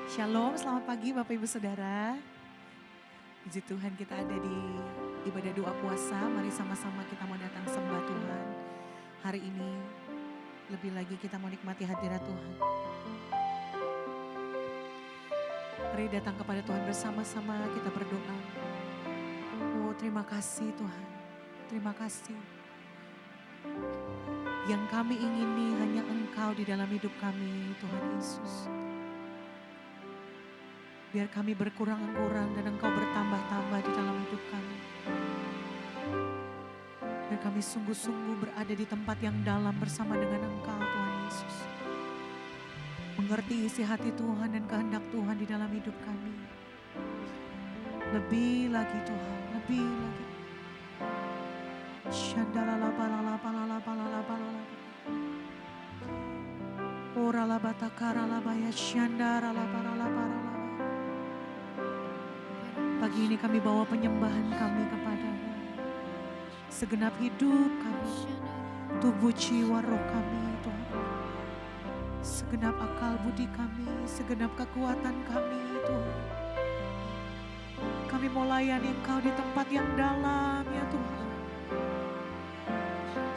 Shalom, selamat pagi Bapak Ibu Saudara. Puji Tuhan kita ada di ibadah doa puasa. Mari sama-sama kita mau datang sembah Tuhan. Hari ini lebih lagi kita mau nikmati hadirat Tuhan. Mari datang kepada Tuhan bersama-sama kita berdoa. Oh terima kasih Tuhan, terima kasih. Yang kami ingini hanya Engkau di dalam hidup kami Tuhan Yesus. Biar kami berkurang-kurang dan Engkau bertambah-tambah di dalam hidup kami. Biar kami sungguh-sungguh berada di tempat yang dalam bersama dengan Engkau Tuhan Yesus. Mengerti isi hati Tuhan dan kehendak Tuhan di dalam hidup kami. Lebih lagi Tuhan, lebih lagi. Shandalalapalalapalalapalalapalalapa. Oralabatakaralalabaya shandaralapalalapalalapa. Pagi ini kami bawa penyembahan kami kepada-Mu. Segenap hidup kami, tubuh jiwa roh kami Tuhan. Segenap akal budi kami, segenap kekuatan kami Tuhan. Kami mau layani Engkau di tempat yang dalam ya Tuhan.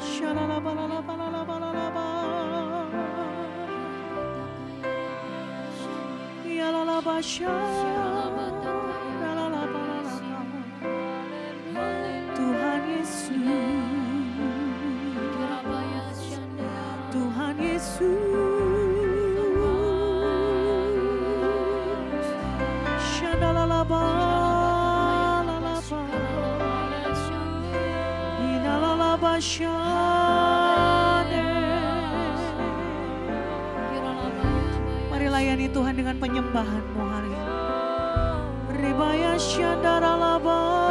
Shalalabalalabalalaba. Yalalabasha. Tuhan Yesus, Tuhan Yesus, Shandalalaba, lalaba, inalalaba shane. Mari layani Tuhan dengan penyembahan-Mu hari ini. Ribaya shandaralaba.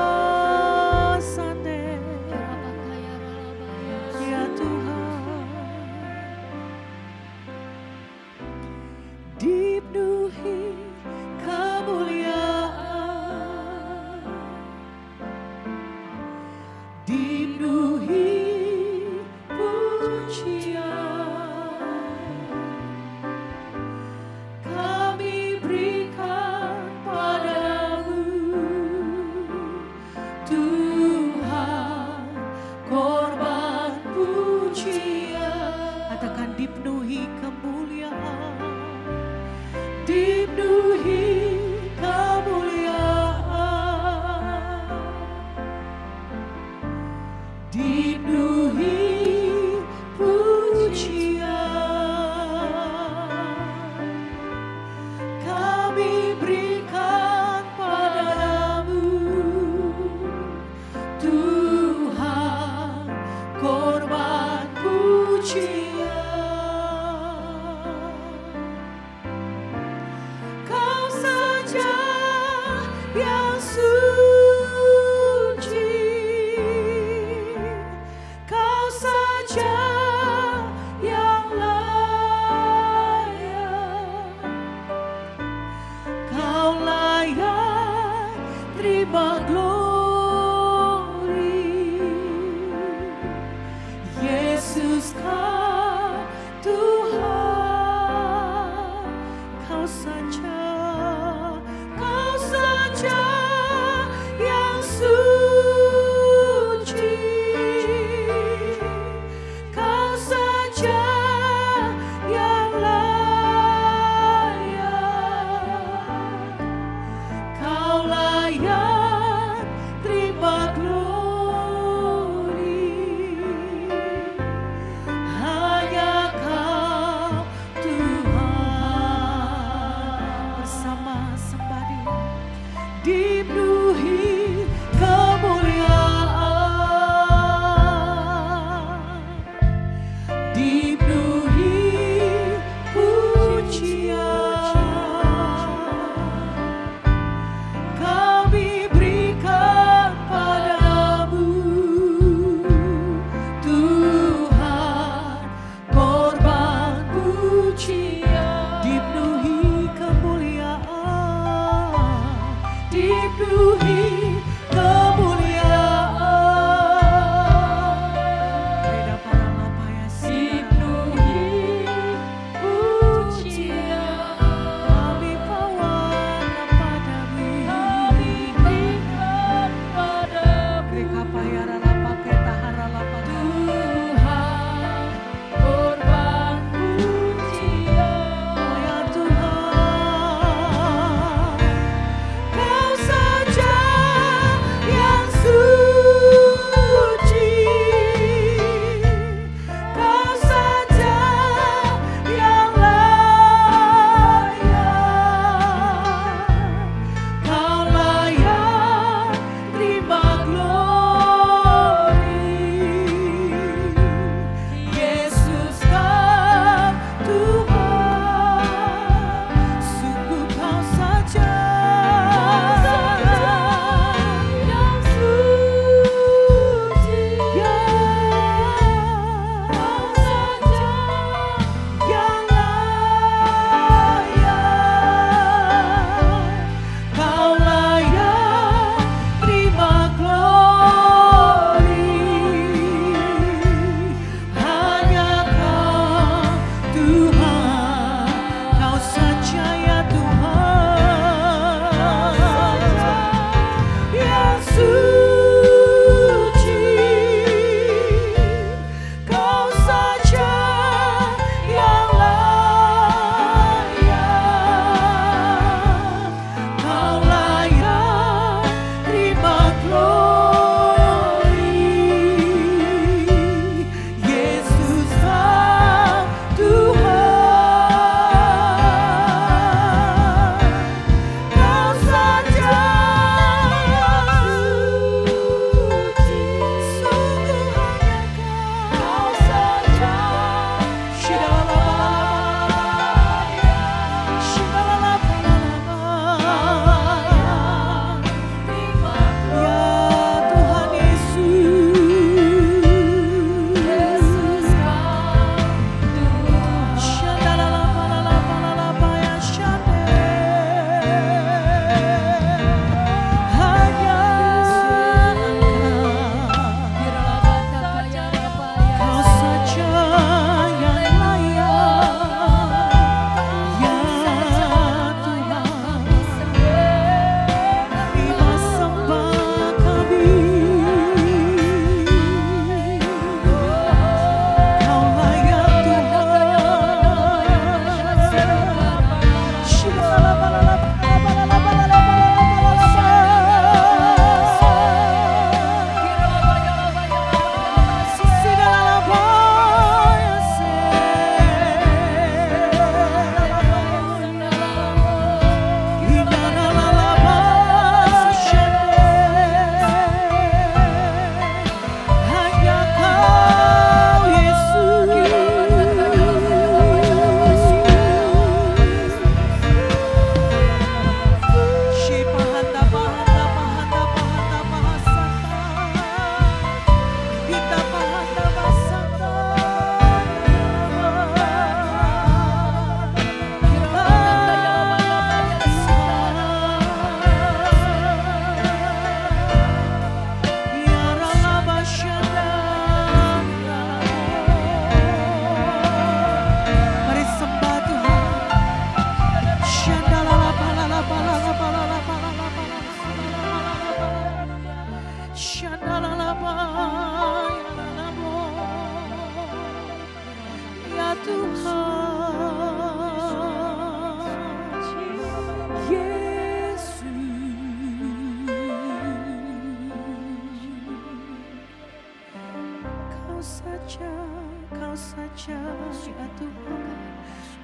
Kau saja ya Tuhan,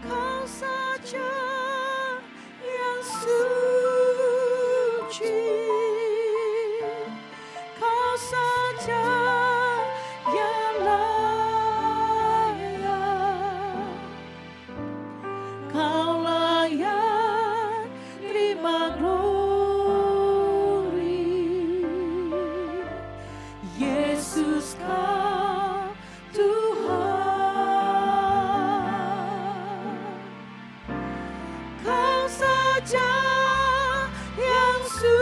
Kau saja yang suci, Kau saja yang layak, Kau layak terima glory, Yesus Kau Tuhan, Kau saja yang suci,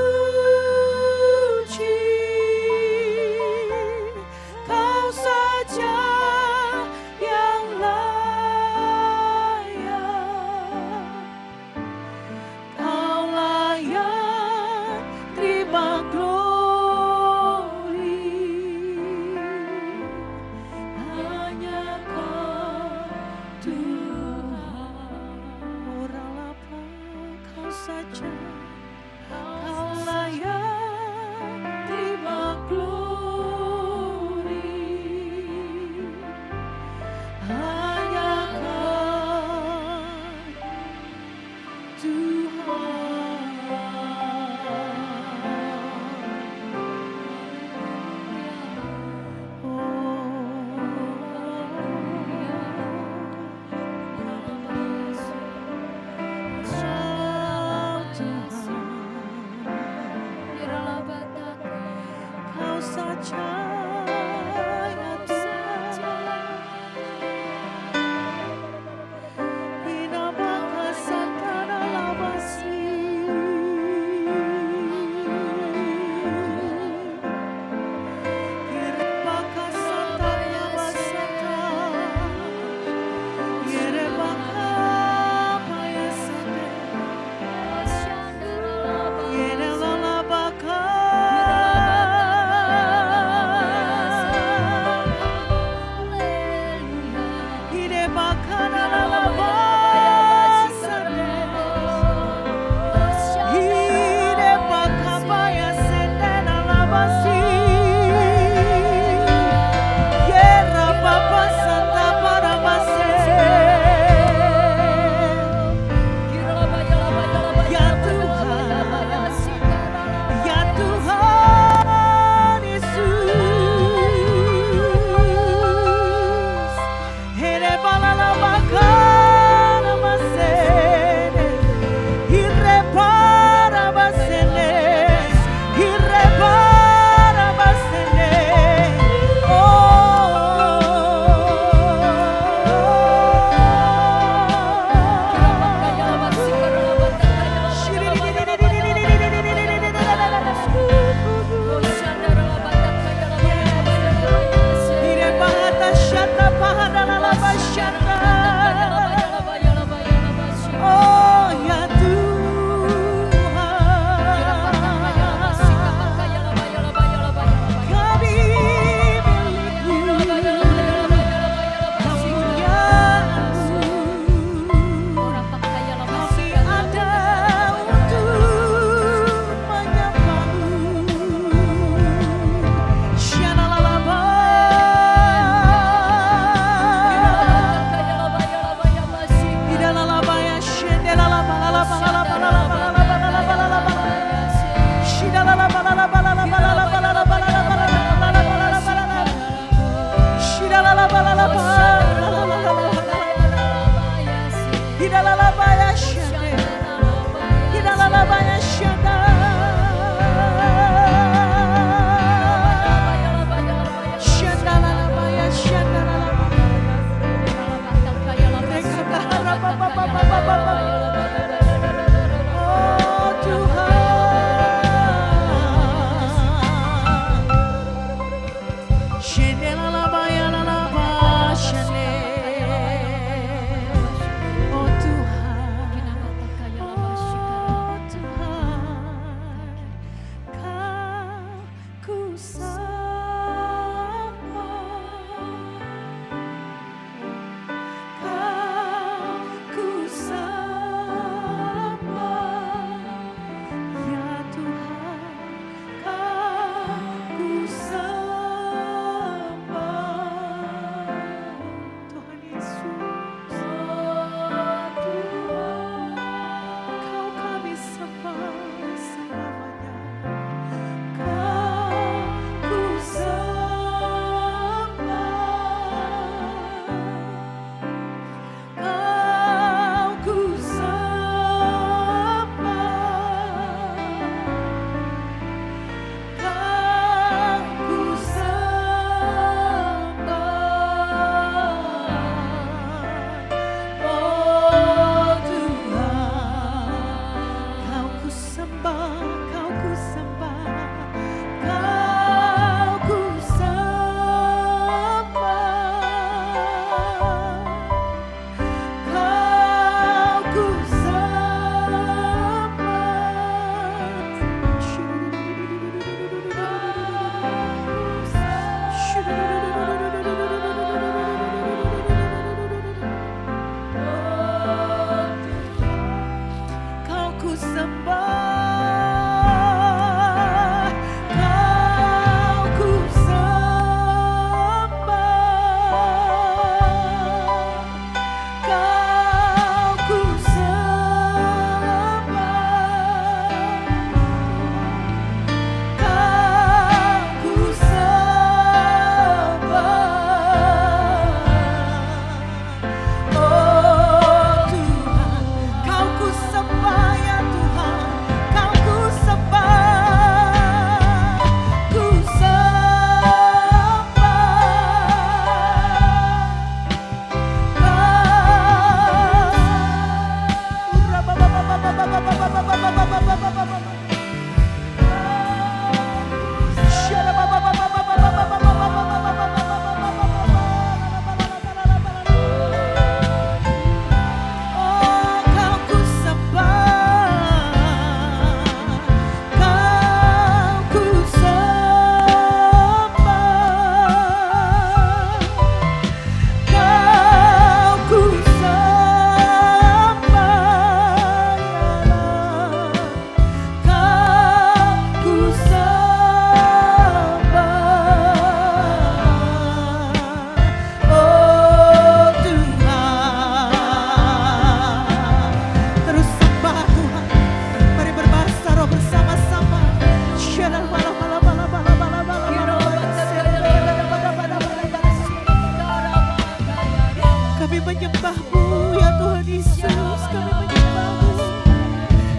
Kami menyembah-Mu ya Tuhan Yesus. Kami menyembah-Mu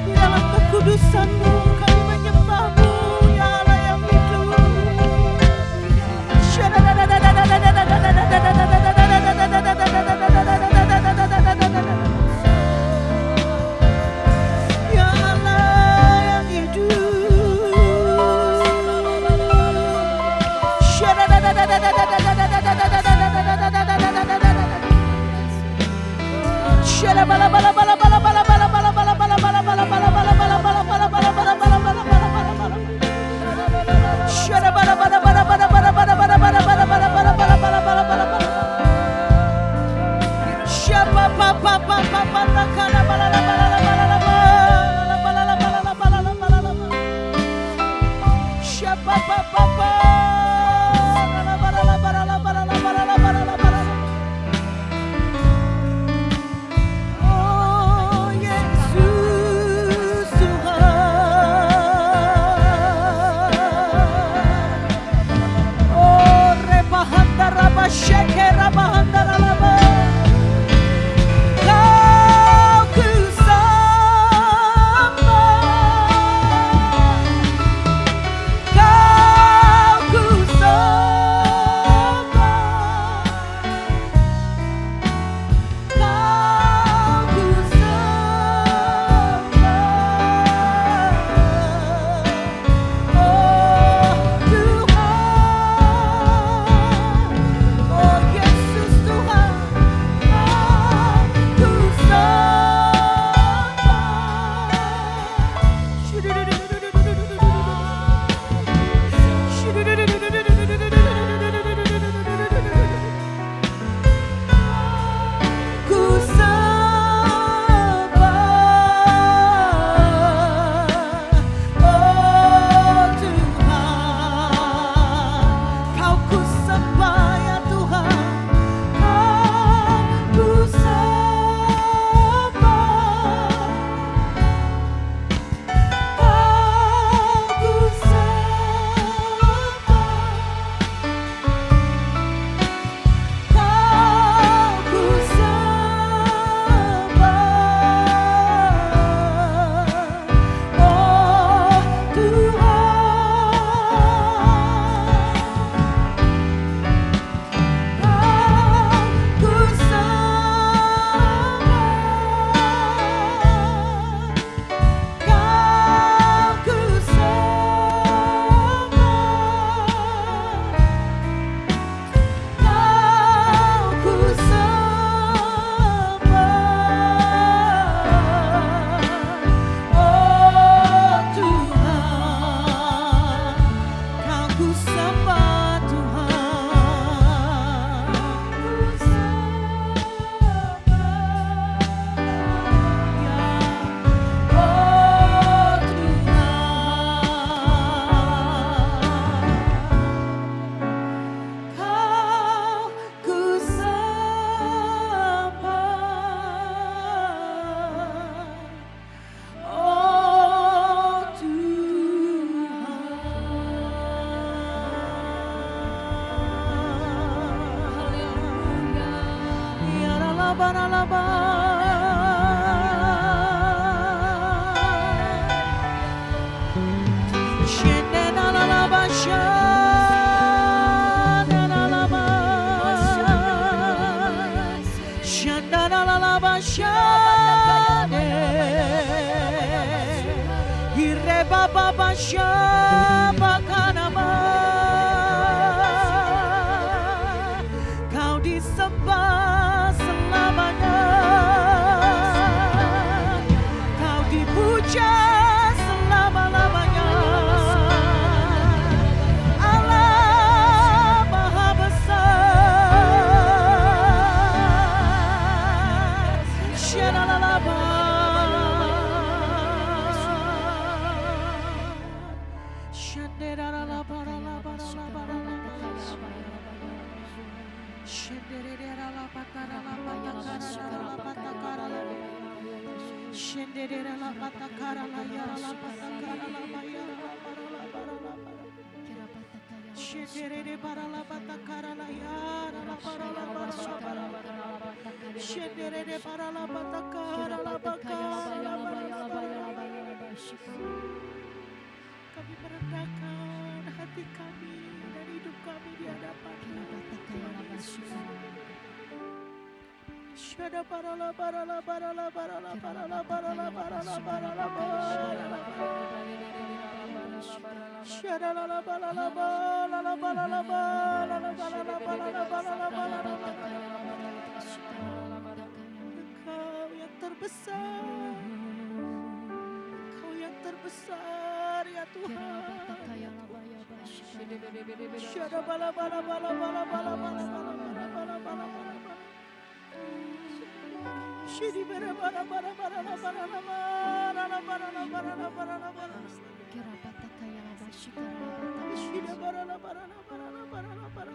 di dalam kekudusan-Mu. Kami menyembah-Mu ya Allah yang hidup. Ya Allah yang hidup. Oh Yesus Tuhan. Oh rebahanda raba sheke rabahanda raba. Kau ku sembah, Kau ku sembah, Kau ku sembah. Oh Tuhan, oh Yesus Tuhan, Kau ku sembah. Ku sembah, oh Tuhan, Kau ku sembah ya Tuhan, Kau ku sembah, Kau ku sembah, Kau ku sembah, oh Tuhan, Kau ku sembah, Kau ku sembah, Kau ku sembah, oh Tuhan, Kau ku sembah Tuhan, ku sembah ya, oh Tuhan, Kau ku sembah, oh Tuhan. Ya ralaba ralaba. Shende ralaba shande ralaba. Shanda ralaba shande. Hireba baba shaba kanama. Kau disembah selamanya, Kau dipuja selama-lamanya. Allah Maha Besar. Shalalalaba. Shenderede paralabatakara kami merendahkan hati kami dan hidup kami di hadapan Shada parala parala parala parala parala parala parala parala Shada la la la la la la la la Engkau yang terbesar, Engkau yang terbesar ya Tuhan. Shada bala bala bala bala bala bala bala bala bala bala. Shidi bara bara bara bara bara bara bara bara bara bara bara. Shida bara bara bara bara bara bara bara.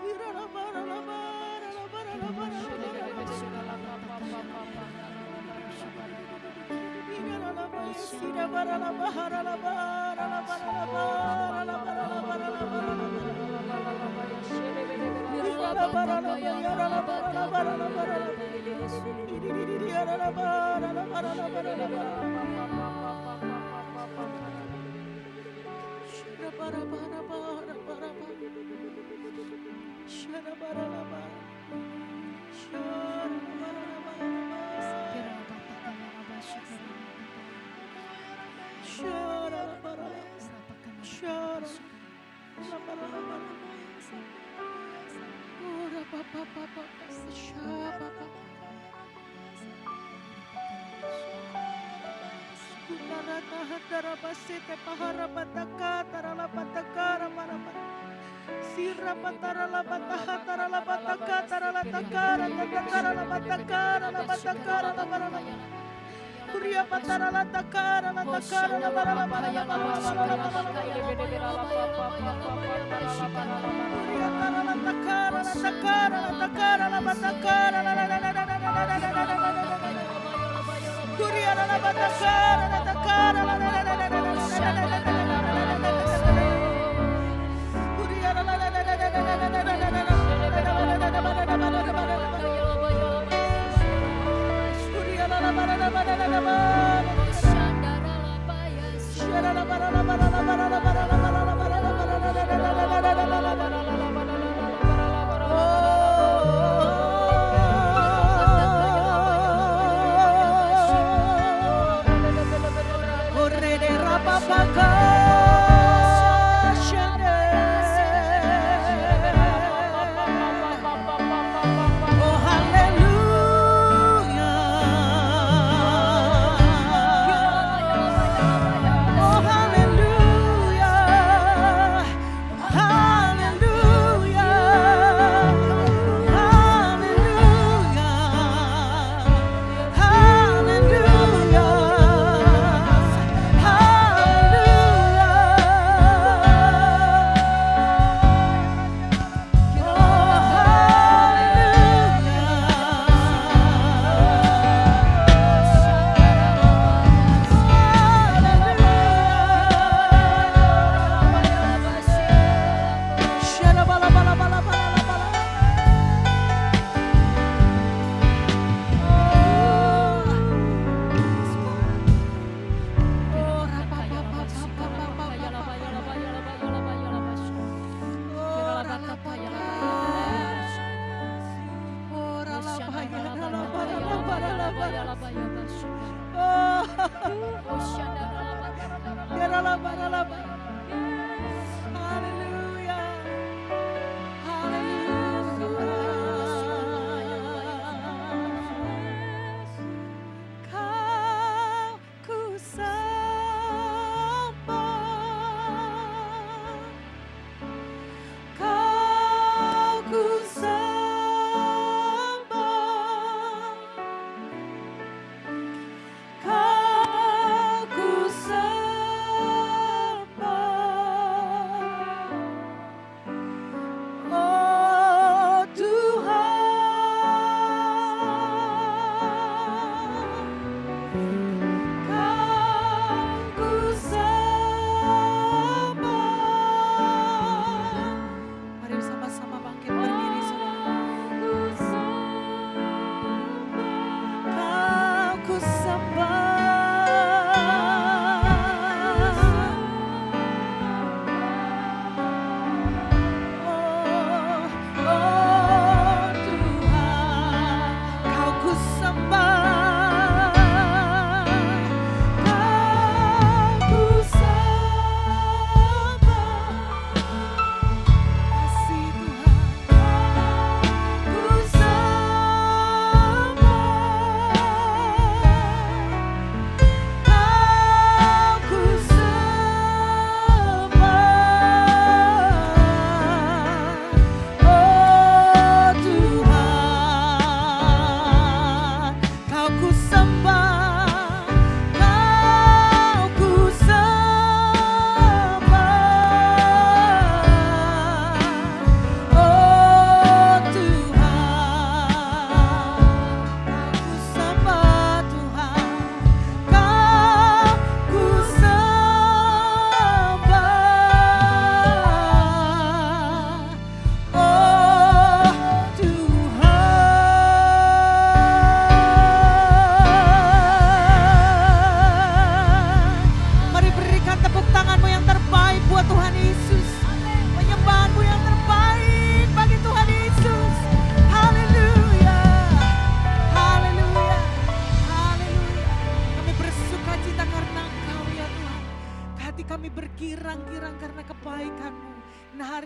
Ira bara bara bara bara bara. Ira la bara shida bara la bara la bara la bara la bara la bara la bara la bara. Ira bara la bara la bara la bara la bara. Ira la bara la bara la bara la bara. Shada bara bara bara bara. Shada bara la bara. Shada bara la bara. Shada la bara. Shada la bara la bara. Ora papa papa shaba papa. Kunarata hatara basite pahara pataka tarala patakara para para. Sira patara la pataha tarala pataka tarala takara takara la patakara la patakara la para. Kuria patara la takara la takara la para la para la para la para. Kuria tara la takara la takara la takara la patakara la la la la la la la la. Kuria la patakara la takara la la la la la la la. Kuria la la la la la la la la. Kuria la la la la la la la. Shara la bara la bara la bara la bara la bara la bara la bara la bara la. Papa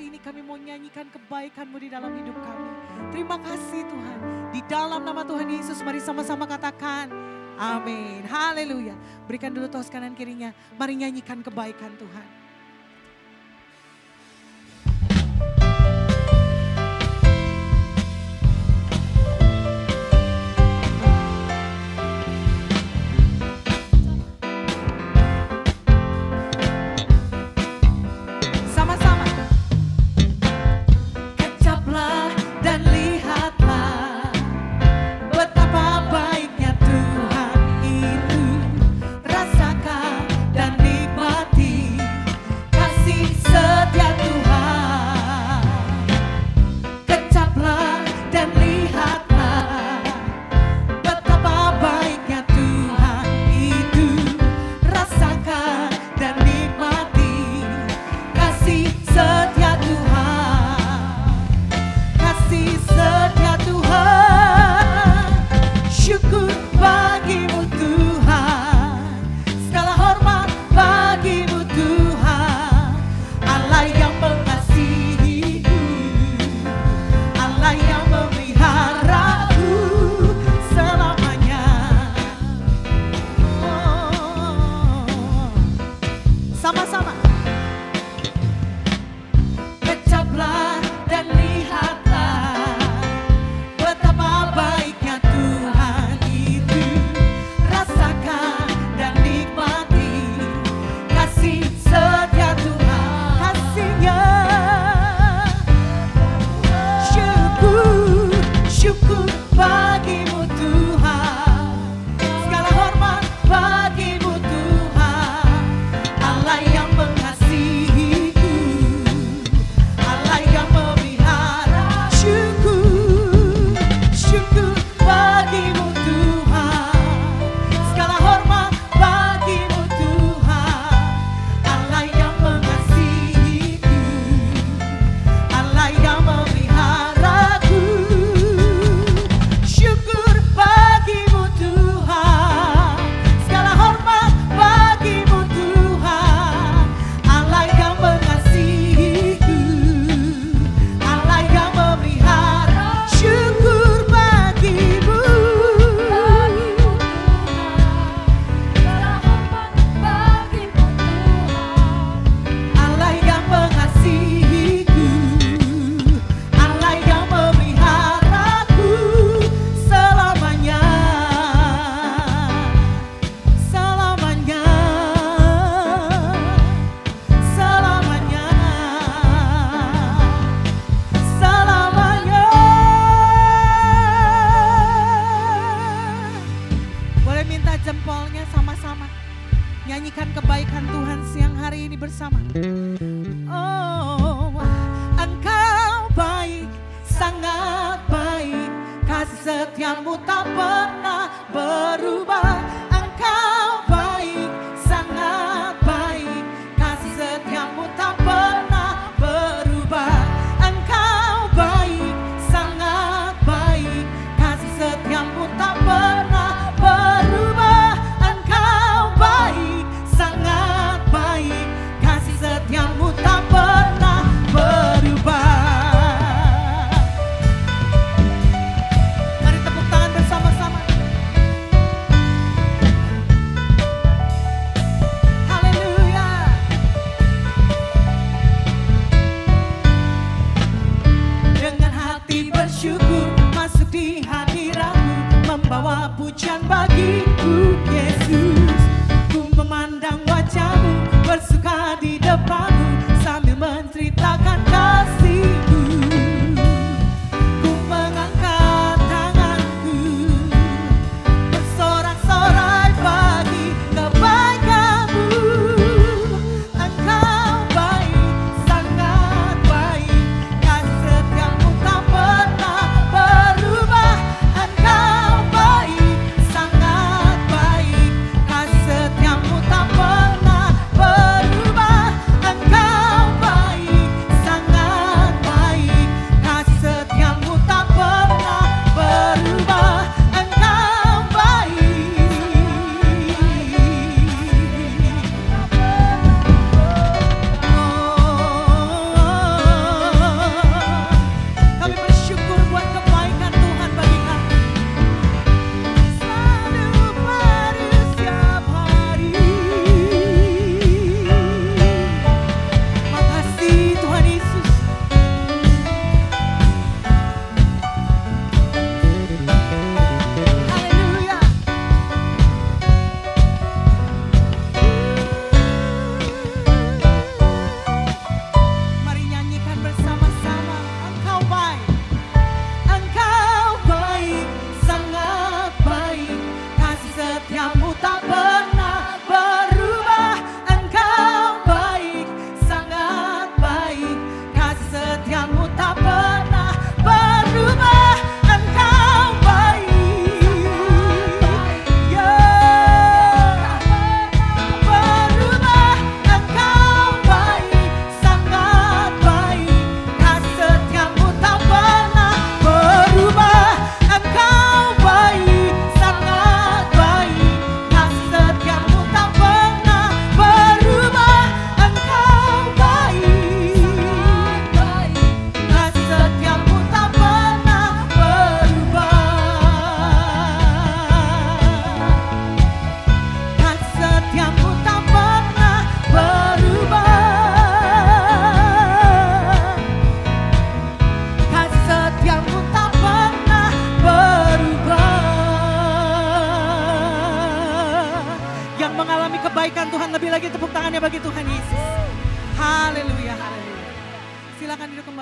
hari ini kami mau nyanyikan kebaikan-Mu di dalam hidup kami. Terima kasih Tuhan. Di dalam nama Tuhan Yesus mari sama-sama katakan amin. Haleluya. Berikan dulu tos kanan kirinya. Mari nyanyikan kebaikan Tuhan.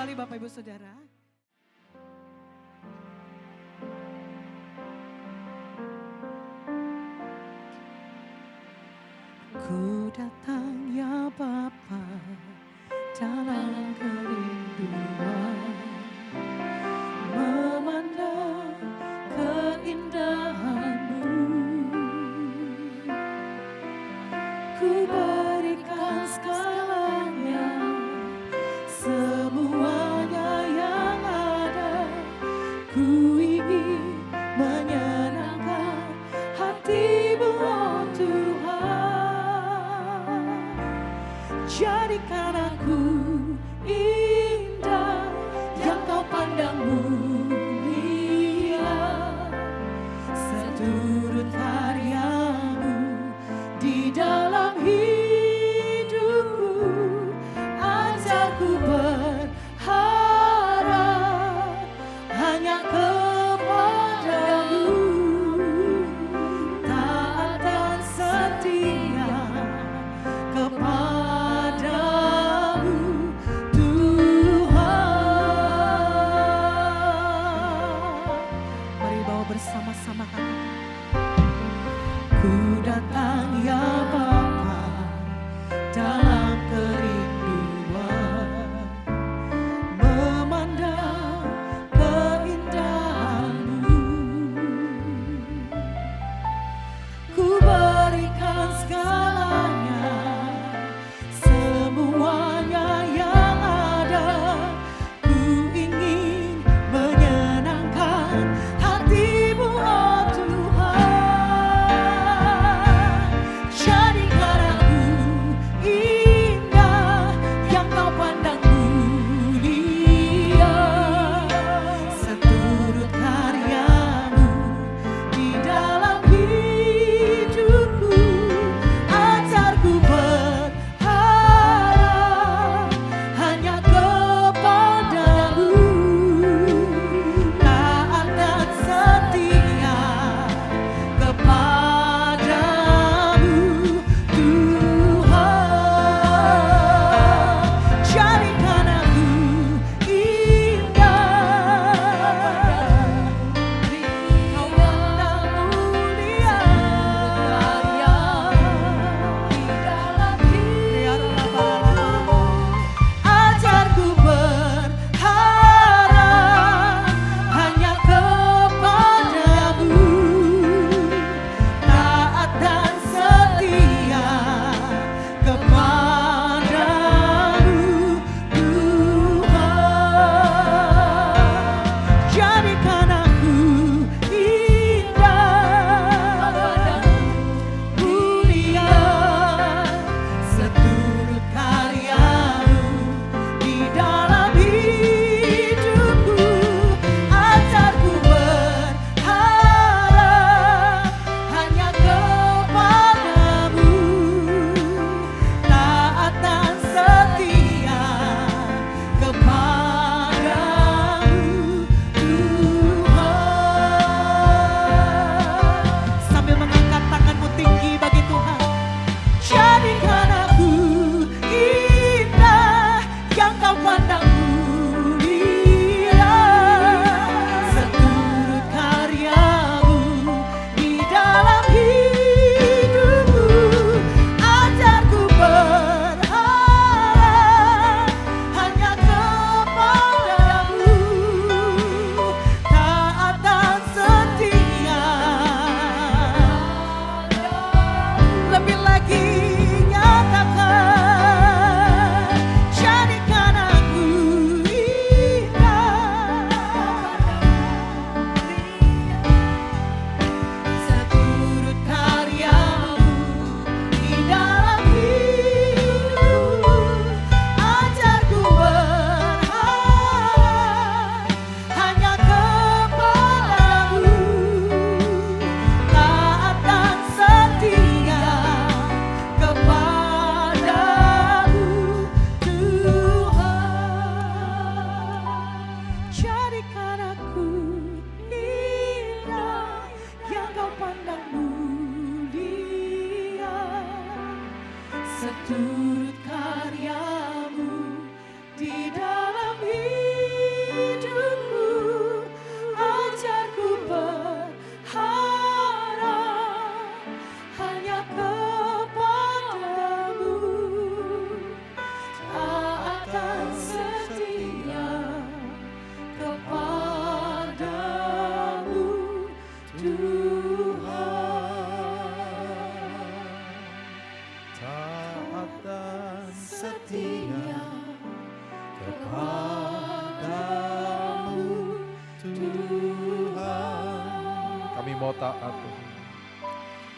sekali Bapak Ibu Saudara. Ku datang ya Bapa dalam kerinduan, memandang keindahan-Mu. Ku berikan segalanya, semuanya yang ada. Ku ingin menyenangkan hati-Mu, oh Tuhan. Jadikan aku indah yang Kau pandang mulia, seturut karya-Mu di dalam hidupku. Ajarku berharap hanya kepada-Mu, taat dan setia kepada-Mu, Tuhan. Mari bawa bersama-sama kami. Ku datang ya Bapa dalam kerinduan, memandang keindahan-Mu. Ku berikan segalanya, semuanya yang ada. Ku ingin menyenangkan hati-Mu, oh Tuhan. Jadikan aku indah yang Kau pandang mulia, seturut karya-Mu di dalam hidupku. Ajarku berharap hanya kepada-Mu, taat dan setia kepada-Mu, Tuhan. Jadikan aku indah, Kau pandang mulia, di dalam hidupku. Ajarku berharap hanya kepada-Mu, taat dan setia kepada-Mu, Tuhan. Jadikan aku indah, mulia, seturut karya-Mu di dalam hidupku. Ajarku berharap hanya kepada-Mu, taat dan setia kepada-Mu, Tuhan. Sambil mengangkat tanganmu tinggi bagi Tuhan. Jadikan aku indah yang Kau pandang mulia, seturut karya-Mu di dalam hidupku. Ajarku berharap hanya kepada-Mu, taat dan setia. Lebih lagi nyatakan, jadikan aku indah, seturut karya-Mu di dalam hidupku. Ajarku berharap hanya kepada-Mu, taat dan setia kepada-Mu, Tuhan. Jadikan aku indah yang Kau pandang mulia, seturut karya-Mu di dalam hidupku. kau taat Tuhan.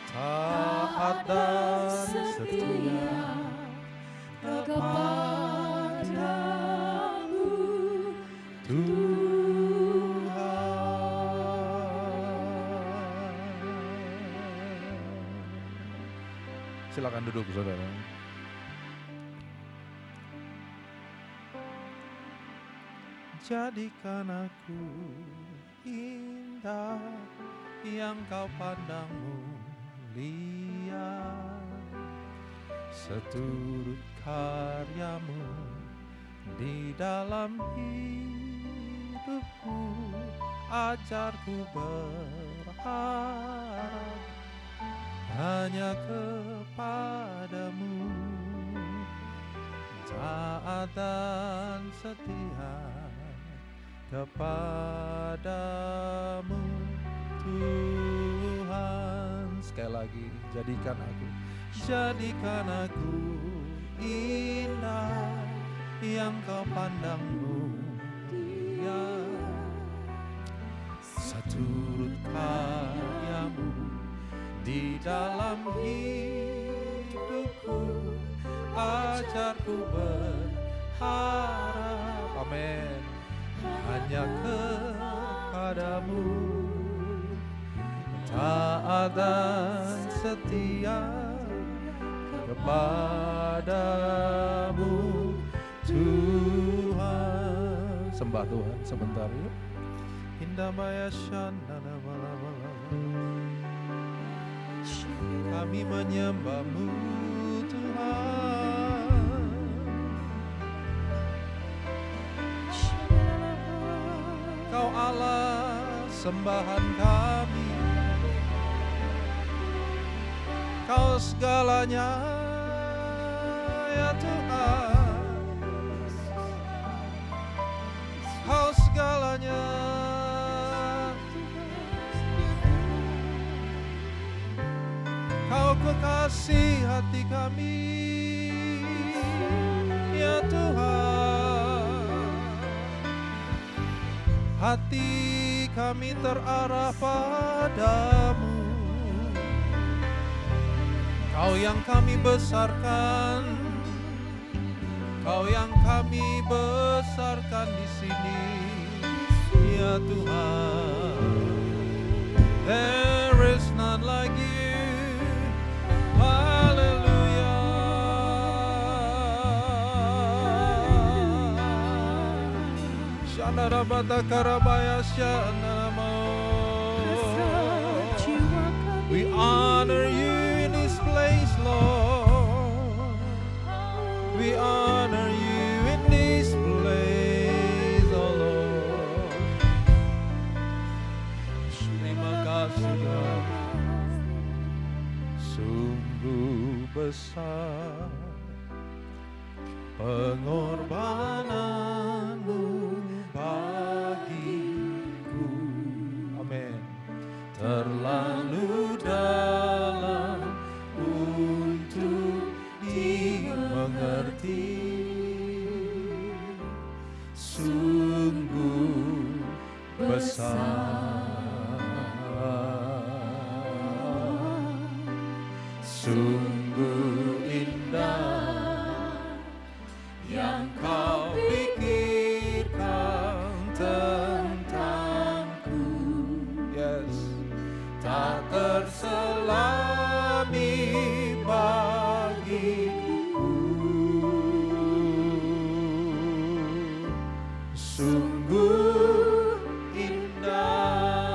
Taat dan setia kepadamu Tuhan. Silakan duduk saudara. Jadikan aku indah yang kau pandang mulia, seturut karyamu di dalam hidupku. Ajarku berharap hanya kepadamu, taat dan setia kepadamu Tuhan. Sekali lagi, jadikan aku indah yang kau pandang mulia, seturut karyamu di dalam hidupku. Ajarku berharap, amin, hanya kepadamu, taat dan setia kepadamu Tuhan. Sembah Tuhan sebentar yuk. Indah maya shanana malabala, kami menyembahmu Tuhan. Kau Allah sembahan kami, Kau segalanya ya Tuhan, Kau segalanya. Kau kekasih hati kami ya Tuhan. Hati kami terarah padamu, Kau yang kami besarkan, Kau yang kami besarkan di sini ya Tuhan. There is none like you. Hallelujah. Shanarabata karabaya shanamo. We honor you in this place, Lord. We honor you in this place, oh Lord. Terima kasih, Tuhan. Sungguh besar pengorbananmu bagiku, amin. Terlalu dalam untuk dimengerti, sungguh besar, sungguh indah yang Kau pikirkan tentangku. Yes, tak terselami bagiku, sungguh indah,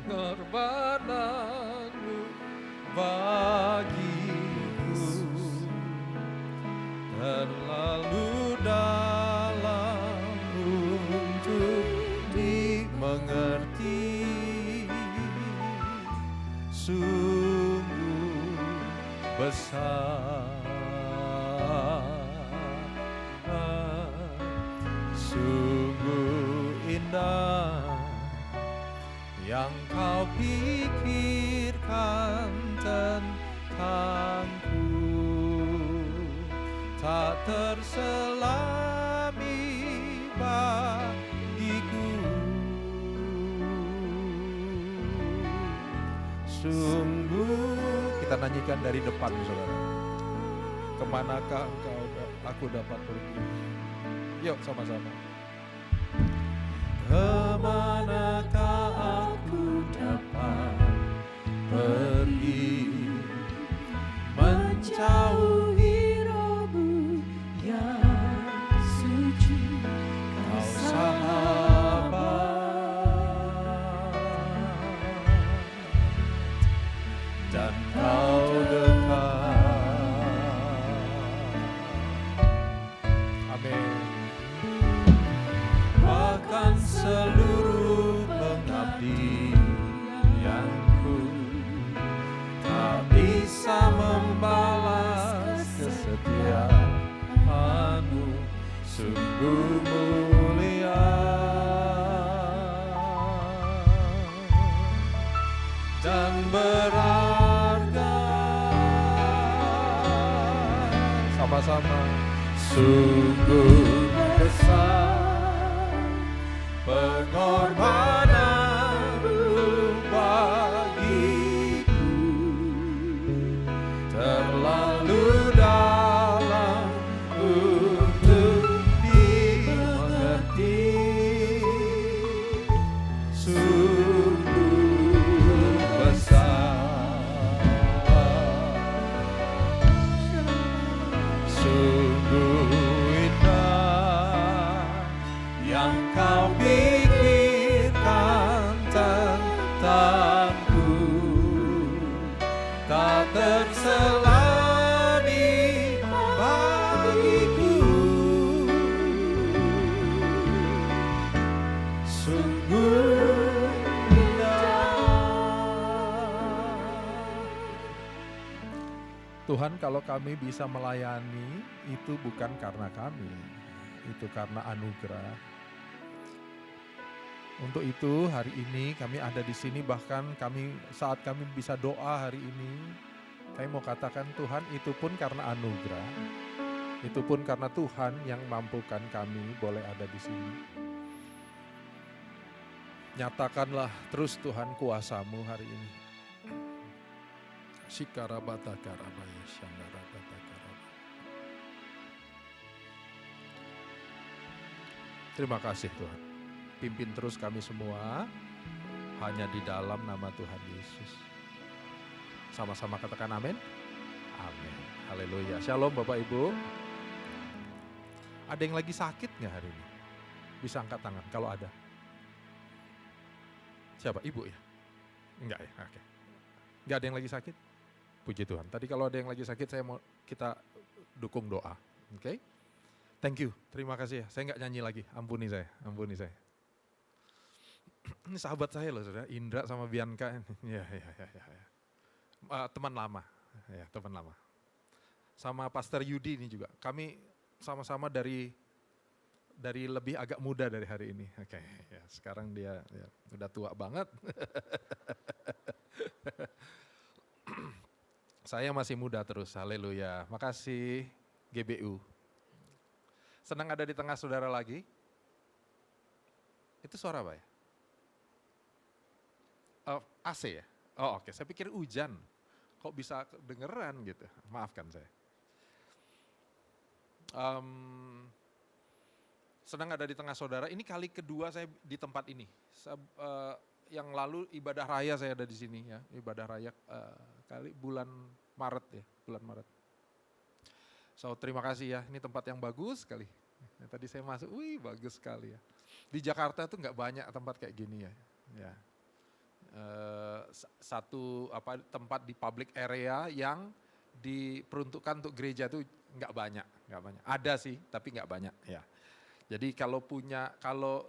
pengorbananmu bagiku terlalu dalam untuk dimengerti, sungguh besar, sungguh indah yang Kau pikirkan tentangku. terselami bagiku. Sungguh, kita nyanyikan dari depan, saudara. Kemanakah aku dapat pergi? Yuk sama-sama. Kemanakah aku dapat pergi, menjauhi rohmu yang suci, kau sahabat, dan kau dekat. Amin. Bahkan seluruh pengabdianku tak bisa membalas kesetiaanmu, sungguh mulia dan berharga. Sama-sama. Sungguh besar pengorbananmu bagiku, terlalu dalam untuk dimengerti. Sungguh besar, sungguh indah yang kau pikirkan tentangku, tak terselami bagiku. Sungguh indah. Tuhan, kalau kami bisa melayani, itu bukan karena kami, itu karena anugerah. Untuk itu hari ini kami ada di sini, bahkan saat kami bisa doa hari ini, kami mau katakan Tuhan, itu pun karena anugerah. Itu pun karena Tuhan yang mampukan kami boleh ada di sini. Nyatakanlah terus Tuhan kuasa-Mu hari ini. Shikarabatakarabaya shandarabatakarabaya. Terima kasih Tuhan. Pimpin terus kami semua hanya di dalam nama Tuhan Yesus. Sama-sama katakan amin. Amin. Haleluya. Shalom Bapak Ibu. Ada yang lagi sakit nggak hari ini? Bisa angkat tangan kalau ada. Siapa? Ibu ya? Enggak ya? Oke. Enggak ada yang lagi sakit? Puji Tuhan. Tadi kalau ada yang lagi sakit kita dukung doa. Oke? Thank you. Terima kasih ya. Saya enggak nyanyi lagi. Ampuni saya. Ini sahabat saya loh, saudara. Indra sama Bianca. Ya. Teman lama. Ya, teman lama. Sama Pastor Yudi ini juga. Kami sama-sama dari lebih agak muda dari hari ini. Oke, ya, sekarang dia ya, udah tua banget. Saya masih muda terus, haleluya. Makasih GBU. Senang ada di tengah saudara lagi. Itu suara apa ya? AC ya? Oh oke, saya pikir hujan. Kok bisa kedengeran gitu? Maafkan saya. Senang ada di tengah saudara. Ini kali kedua saya di tempat ini. Yang lalu ibadah raya saya ada di sini ya. Ibadah raya kali bulan Maret ya, bulan Maret. So terima kasih ya. Ini tempat yang bagus sekali. Tadi saya masuk, wih bagus sekali ya. Di Jakarta tuh nggak banyak tempat kayak gini ya. Ya. Satu tempat di public area yang diperuntukkan untuk gereja itu nggak banyak. Ada sih, tapi nggak banyak ya. Jadi kalau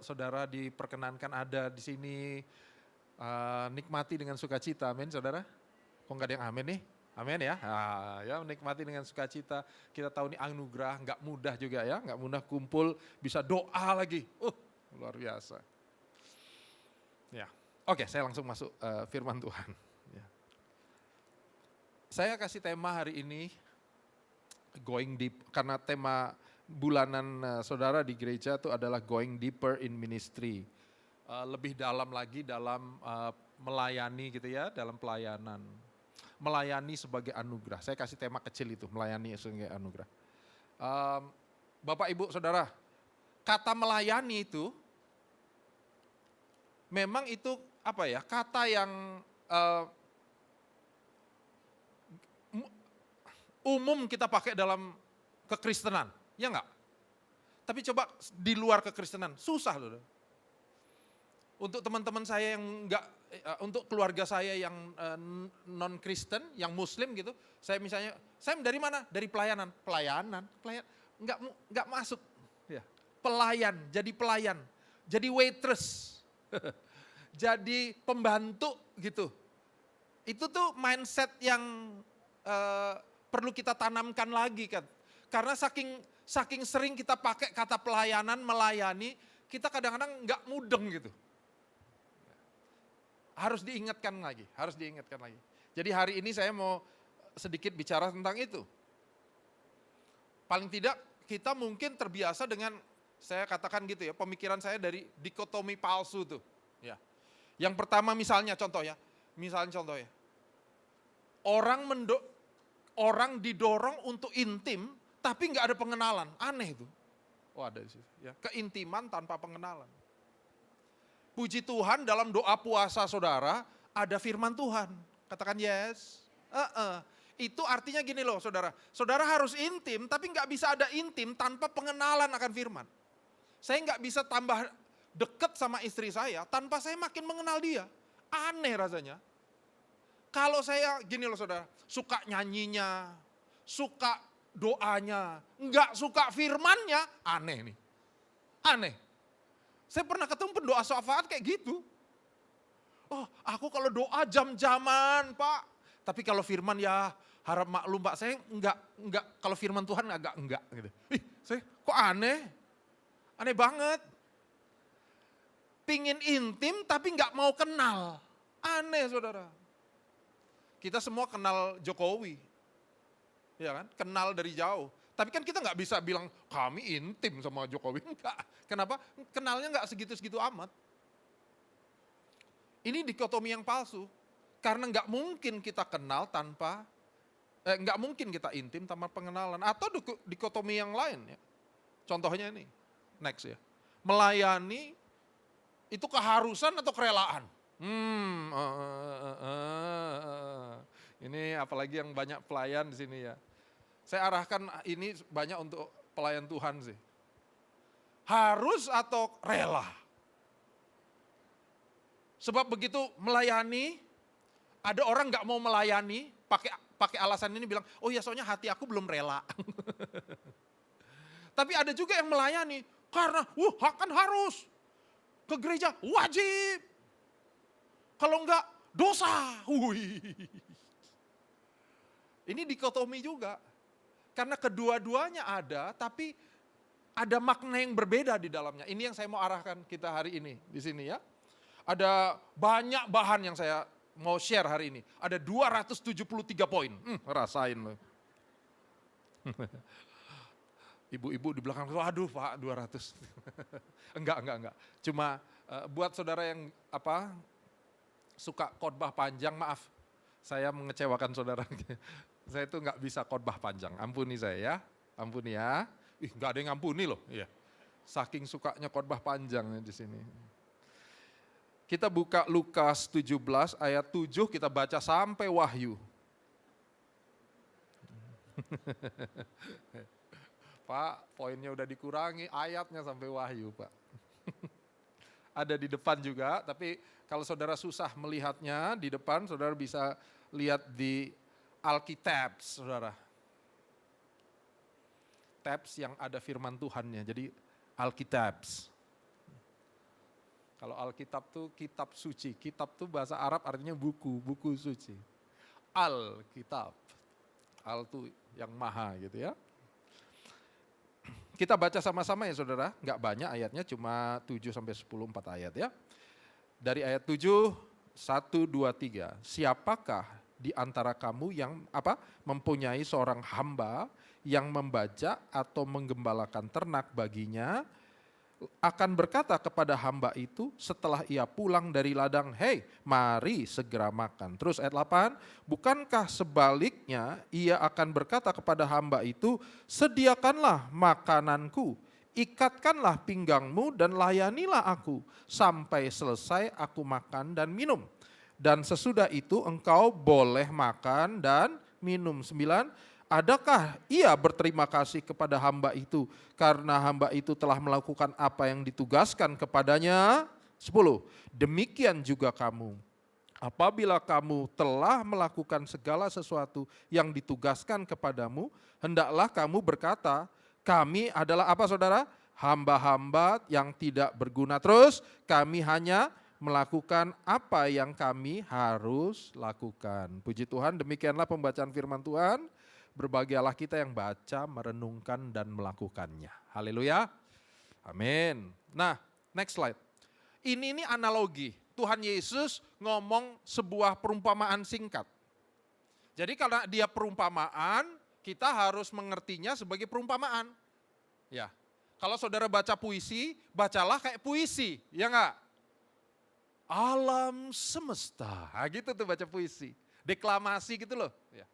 saudara diperkenankan ada di sini, nikmati dengan sukacita, amin saudara. Kok nggak ada yang amin nih? Amin ya. Ya nikmati dengan sukacita. Kita tahu ini anugerah, nggak mudah juga ya, nggak mudah kumpul, bisa doa lagi. Luar biasa. Ya. Oke, saya langsung masuk firman Tuhan. Ya. Saya kasih tema hari ini, going deep, karena tema bulanan saudara di gereja itu adalah going deeper in ministry. Lebih dalam lagi dalam melayani gitu ya, dalam pelayanan. Melayani sebagai anugerah. Saya kasih tema kecil itu, melayani sebagai anugerah. Bapak, Ibu, Saudara, kata melayani itu memang itu apa ya, kata yang umum kita pakai dalam kekristenan, ya enggak? Tapi coba di luar kekristenan, susah loh. Untuk teman-teman saya yang enggak, untuk keluarga saya yang non-Kristen, yang Muslim gitu, saya misalnya, saya dari mana? Dari pelayanan, enggak masuk. Ya. Pelayan, jadi waitress, jadi pembantu gitu. Itu tuh mindset yang perlu kita tanamkan lagi kan. Karena saking sering kita pakai kata pelayanan, melayani, kita kadang-kadang enggak mudeng gitu. Harus diingatkan lagi. Jadi hari ini saya mau sedikit bicara tentang itu. Paling tidak kita mungkin terbiasa dengan, saya katakan gitu ya, pemikiran saya dari dikotomi palsu tuh. Ya. Yang pertama misalnya contoh ya, orang didorong untuk intim tapi nggak ada pengenalan, aneh itu. Oh ada sih, ya. Keintiman tanpa pengenalan. Puji Tuhan dalam doa puasa saudara ada firman Tuhan. Katakan yes. Itu artinya gini loh saudara. Saudara harus intim tapi nggak bisa ada intim tanpa pengenalan akan firman. Saya nggak bisa tambah deket sama istri saya tanpa saya makin mengenal dia. Aneh rasanya. Kalau saya gini loh saudara, suka nyanyinya, suka doanya, nggak suka firmannya, aneh nih. Aneh. Saya pernah ketemu pendoa syafaat kayak gitu. Oh, aku kalau doa jam-jaman, Pak. Tapi kalau firman ya harap maklum, Pak. Saya enggak kalau firman Tuhan agak enggak gitu. Saya kok aneh? Aneh banget. Pingin intim tapi enggak mau kenal. Aneh, Saudara. Kita semua kenal Jokowi. Ya kan? Kenal dari jauh. Tapi kan kita nggak bisa bilang kami intim sama Jokowi, enggak. Kenapa? Kenalnya nggak segitu-segitu amat. Ini dikotomi yang palsu. Karena nggak mungkin kita kenal tanpa, nggak mungkin kita intim tanpa pengenalan. Atau dikotomi yang lain ya. Contohnya ini, next ya. Melayani itu keharusan atau kerelaan? Ini apalagi yang banyak pelayan di sini ya. Saya arahkan ini banyak untuk pelayan Tuhan sih. Harus atau rela? Sebab begitu melayani, ada orang nggak mau melayani, pakai alasan ini bilang, oh ya soalnya hati aku belum rela. Tapi ada juga yang melayani, karena kan harus. Ke gereja wajib. Kalau enggak dosa. Ini dikotomi juga. Karena kedua-duanya ada, tapi ada makna yang berbeda di dalamnya. Ini yang saya mau arahkan kita hari ini di sini ya. Ada banyak bahan yang saya mau share hari ini. Ada 273 poin. Rasain loh. Ibu-ibu di belakang, aduh Pak 200. Enggak. Cuma buat saudara yang suka khotbah panjang, maaf. Saya mengecewakan saudara. Saya itu nggak bisa khotbah panjang, ampuni saya ya, ampuni ya. Nggak ada yang ampuni loh, iya. Saking sukanya khotbah panjang di sini. Kita buka Lukas 17 ayat 7, kita baca sampai Wahyu. Pak, poinnya udah dikurangi, ayatnya sampai Wahyu, Pak. Ada di depan juga, tapi kalau saudara susah melihatnya di depan, saudara bisa lihat di Alkitab, saudara. Tabs yang ada firman Tuhannya, jadi Alkitab. Kalau Alkitab tuh kitab suci, kitab tuh bahasa Arab artinya buku, buku suci. Alkitab, al tuh yang maha gitu ya. Kita baca sama-sama ya saudara, nggak banyak ayatnya, cuma 7-10, 4 ayat ya. Dari ayat 7, 1, 2, 3. Siapakah di antara kamu yang mempunyai seorang hamba yang membajak atau menggembalakan ternak baginya, akan berkata kepada hamba itu setelah ia pulang dari ladang, "Hei, mari segera makan." Terus ayat 8, bukankah sebaliknya ia akan berkata kepada hamba itu, "Sediakanlah makananku, ikatkanlah pinggangmu dan layanilah aku sampai selesai aku makan dan minum. Dan sesudah itu engkau boleh makan dan minum." 9, adakah ia berterima kasih kepada hamba itu karena hamba itu telah melakukan apa yang ditugaskan kepadanya? 10, demikian juga kamu. Apabila kamu telah melakukan segala sesuatu yang ditugaskan kepadamu, hendaklah kamu berkata, kami adalah apa saudara? Hamba-hamba yang tidak berguna. Terus kami hanya melakukan apa yang kami harus lakukan. Puji Tuhan, demikianlah pembacaan firman Tuhan. Berbahagialah kita yang baca, merenungkan, dan melakukannya. Haleluya. Amin. Nah, next slide. Ini analogi. Tuhan Yesus ngomong sebuah perumpamaan singkat. Jadi karena dia perumpamaan, kita harus mengertinya sebagai perumpamaan. Ya, kalau saudara baca puisi, bacalah kayak puisi, ya enggak? Alam semesta, nah, gitu tuh baca puisi, deklamasi gitu loh. Ya.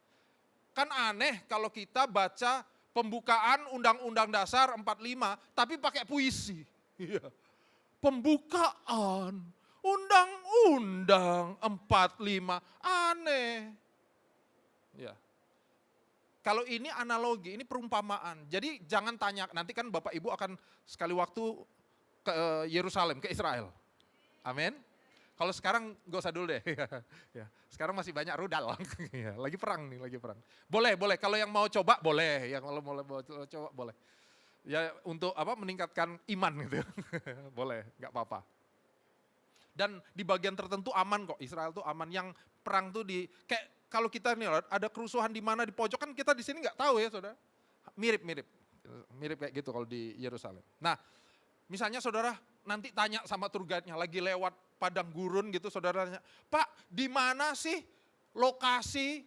Kan aneh kalau kita baca pembukaan Undang-Undang Dasar 45, tapi pakai puisi. Ya. Pembukaan Undang-Undang 45, aneh. Ya. Kalau ini analogi, ini perumpamaan. Jadi jangan tanya, nanti kan Bapak Ibu akan sekali waktu ke Yerusalem, ke Israel. Amin. Kalau sekarang gak usah dulu deh. Ya, sekarang masih banyak rudal. Ya, lagi perang nih, lagi perang. Boleh. Kalau yang mau coba boleh. Yang kalau mau coba boleh. Ya untuk meningkatkan iman gitu. Boleh, gak apa-apa. Dan di bagian tertentu aman kok. Israel tuh aman. Yang perang tuh kayak kalau kita nih ada kerusuhan di mana di pojok, kan kita di sini nggak tahu ya saudara. Mirip kayak gitu kalau di Yerusalem. Nah, misalnya saudara nanti tanya sama tour guide-nya lagi lewat padang gurun gitu, saudara tanya, "Pak, di mana sih lokasi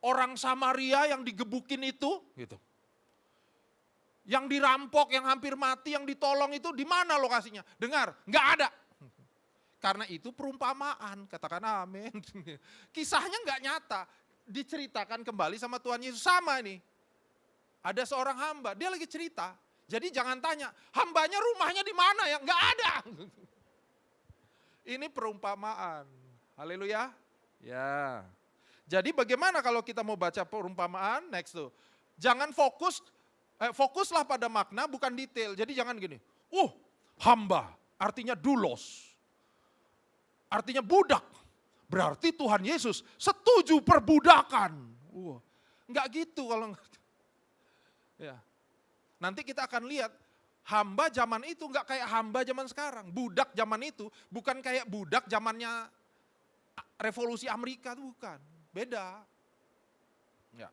orang Samaria yang digebukin itu?" Gitu. Yang dirampok, yang hampir mati, yang ditolong itu di mana lokasinya? Dengar, nggak ada. Karena itu perumpamaan, katakan amin. Kisahnya nggak nyata, diceritakan kembali sama Tuhan Yesus. Sama nih, ada seorang hamba, dia lagi cerita. Jadi jangan tanya, hambanya rumahnya di mana ya? Nggak ada. Ini perumpamaan. Haleluya. Ya. Jadi bagaimana kalau kita mau baca perumpamaan? Next tuh. Jangan fokuslah pada makna bukan detail. Jadi jangan gini. Hamba artinya doulos. Artinya budak. Berarti Tuhan Yesus setuju perbudakan. Enggak gitu kalau ya. Nanti kita akan lihat hamba zaman itu enggak kayak hamba zaman sekarang. Budak zaman itu bukan kayak budak zamannya revolusi Amerika, itu bukan. Beda. Ya.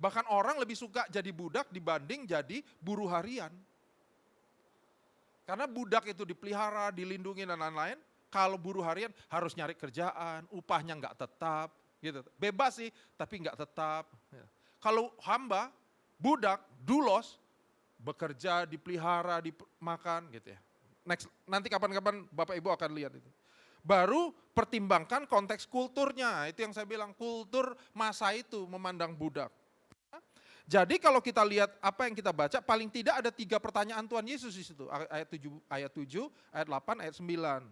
Bahkan orang lebih suka jadi budak dibanding jadi buruh harian. Karena budak itu dipelihara, dilindungi dan lain-lain. Kalau buruh harian harus nyari kerjaan, upahnya enggak tetap. Gitu. Bebas sih, tapi enggak tetap. Ya. Kalau hamba, budak, doulos, bekerja, dipelihara, dimakan gitu ya. Next, nanti kapan-kapan Bapak Ibu akan lihat itu. Baru pertimbangkan konteks kulturnya, itu yang saya bilang, kultur masa itu memandang budak. Jadi kalau kita lihat apa yang kita baca, paling tidak ada 3 pertanyaan Tuhan Yesus di situ. Ayat 7, ayat 8, ayat 9.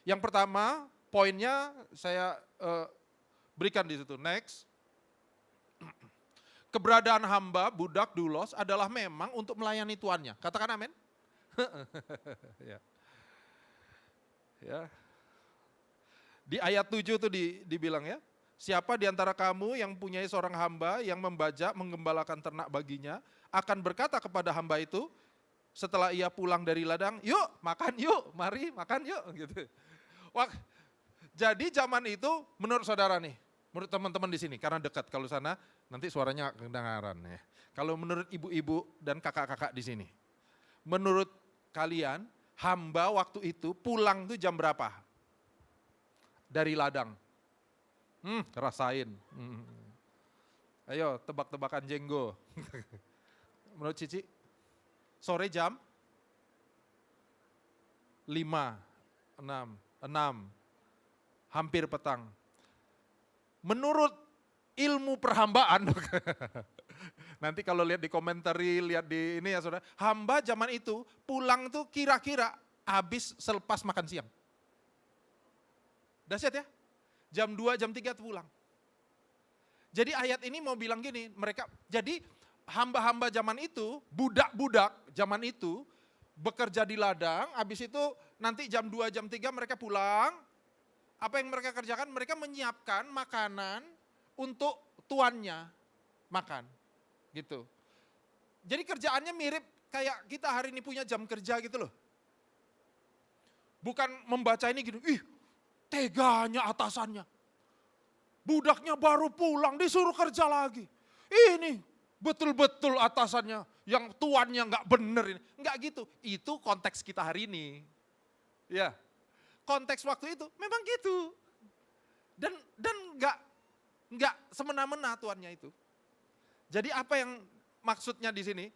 Yang pertama, poinnya saya berikan di situ. Next. Keberadaan hamba, budak, doulos adalah memang untuk melayani tuannya. Katakan amin. Ya. Ya. Di ayat 7 itu dibilang ya, siapa di antara kamu yang punya seorang hamba yang membajak, menggembalakan ternak baginya, akan berkata kepada hamba itu, setelah ia pulang dari ladang, "Yuk makan yuk, mari makan yuk." Gitu. Wah, jadi zaman itu menurut saudara nih, menurut teman-teman di sini, karena dekat kalau sana nanti suaranya kedengaran ya. Kalau menurut ibu-ibu dan kakak-kakak di sini, menurut kalian hamba waktu itu pulang tuh jam berapa? Dari ladang. Rasain. Ayo tebak-tebakan jenggo. Menurut Cici, sore jam 5, 6, hampir petang. Menurut ilmu perhambaan, nanti kalau lihat di komentari, lihat di ini ya saudara, hamba zaman itu pulang tuh kira-kira habis selepas makan siang. Dahsyat ya, jam 2, jam 3 tuh pulang. Jadi ayat ini mau bilang gini, mereka, jadi hamba-hamba zaman itu, budak-budak zaman itu, bekerja di ladang, habis itu nanti jam 2, jam 3 mereka pulang. Apa yang mereka kerjakan? Mereka menyiapkan makanan untuk tuannya makan. Gitu. Jadi kerjaannya mirip kayak kita hari ini punya jam kerja gitu loh. Bukan membaca ini gitu, ih teganya atasannya. Budaknya baru pulang disuruh kerja lagi. Ini betul-betul atasannya yang tuannya nggak bener ini. Nggak gitu, itu konteks kita hari ini. Ya, konteks waktu itu memang gitu. Dan nggak semena-mena tuannya itu. Jadi apa yang maksudnya di sini?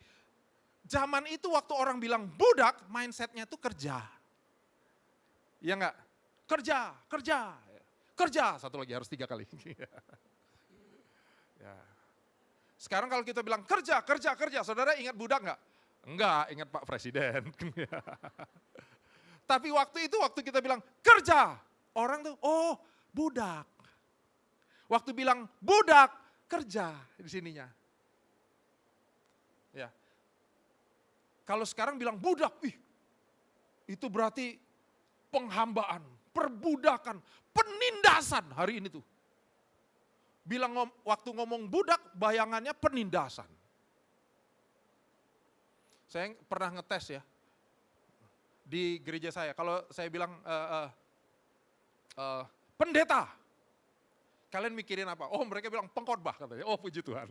Zaman itu waktu orang bilang budak, mindsetnya itu kerja. Iya nggak? Kerja. Satu lagi harus 3 kali. Ya. Sekarang kalau kita bilang kerja, saudara ingat budak nggak? Enggak, ingat Pak Presiden. Tapi waktu itu, waktu kita bilang kerja, orang tuh, oh budak. Waktu bilang budak, kerja di sininya. Ya. Kalau sekarang bilang budak, itu berarti penghambaan, perbudakan, penindasan hari ini tuh. Bilang waktu ngomong budak, bayangannya penindasan. Saya pernah ngetes ya, di gereja saya, kalau saya bilang pendeta, kalian mikirin apa? Oh mereka bilang pengkhotbah katanya, oh puji Tuhan.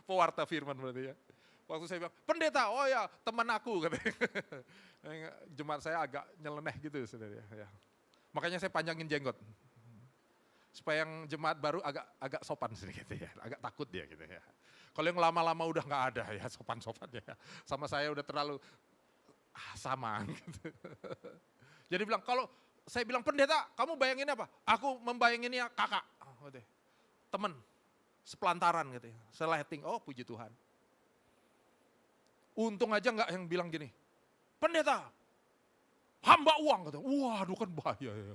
Pewarta firman berarti ya. Waktu saya bilang pendeta, oh ya teman aku katanya. Jemaat saya agak nyeleneh gitu saudara ya. Makanya saya panjangin jenggot. Supaya yang jemaat baru agak sopan sedikit ya, agak takut dia gitu ya. Kalau yang lama-lama udah nggak ada ya sopan-sopan ya. Sama saya udah terlalu sama gitu. Jadi bilang kalau saya bilang pendeta, kamu bayangin apa? Aku membayanginnya kakak, gitu. Temen, sepelantaran gitu ya, seleting, oh puji Tuhan. Untung aja nggak yang bilang gini, pendeta, hamba uang, gitu. Waduh kan bahaya ya,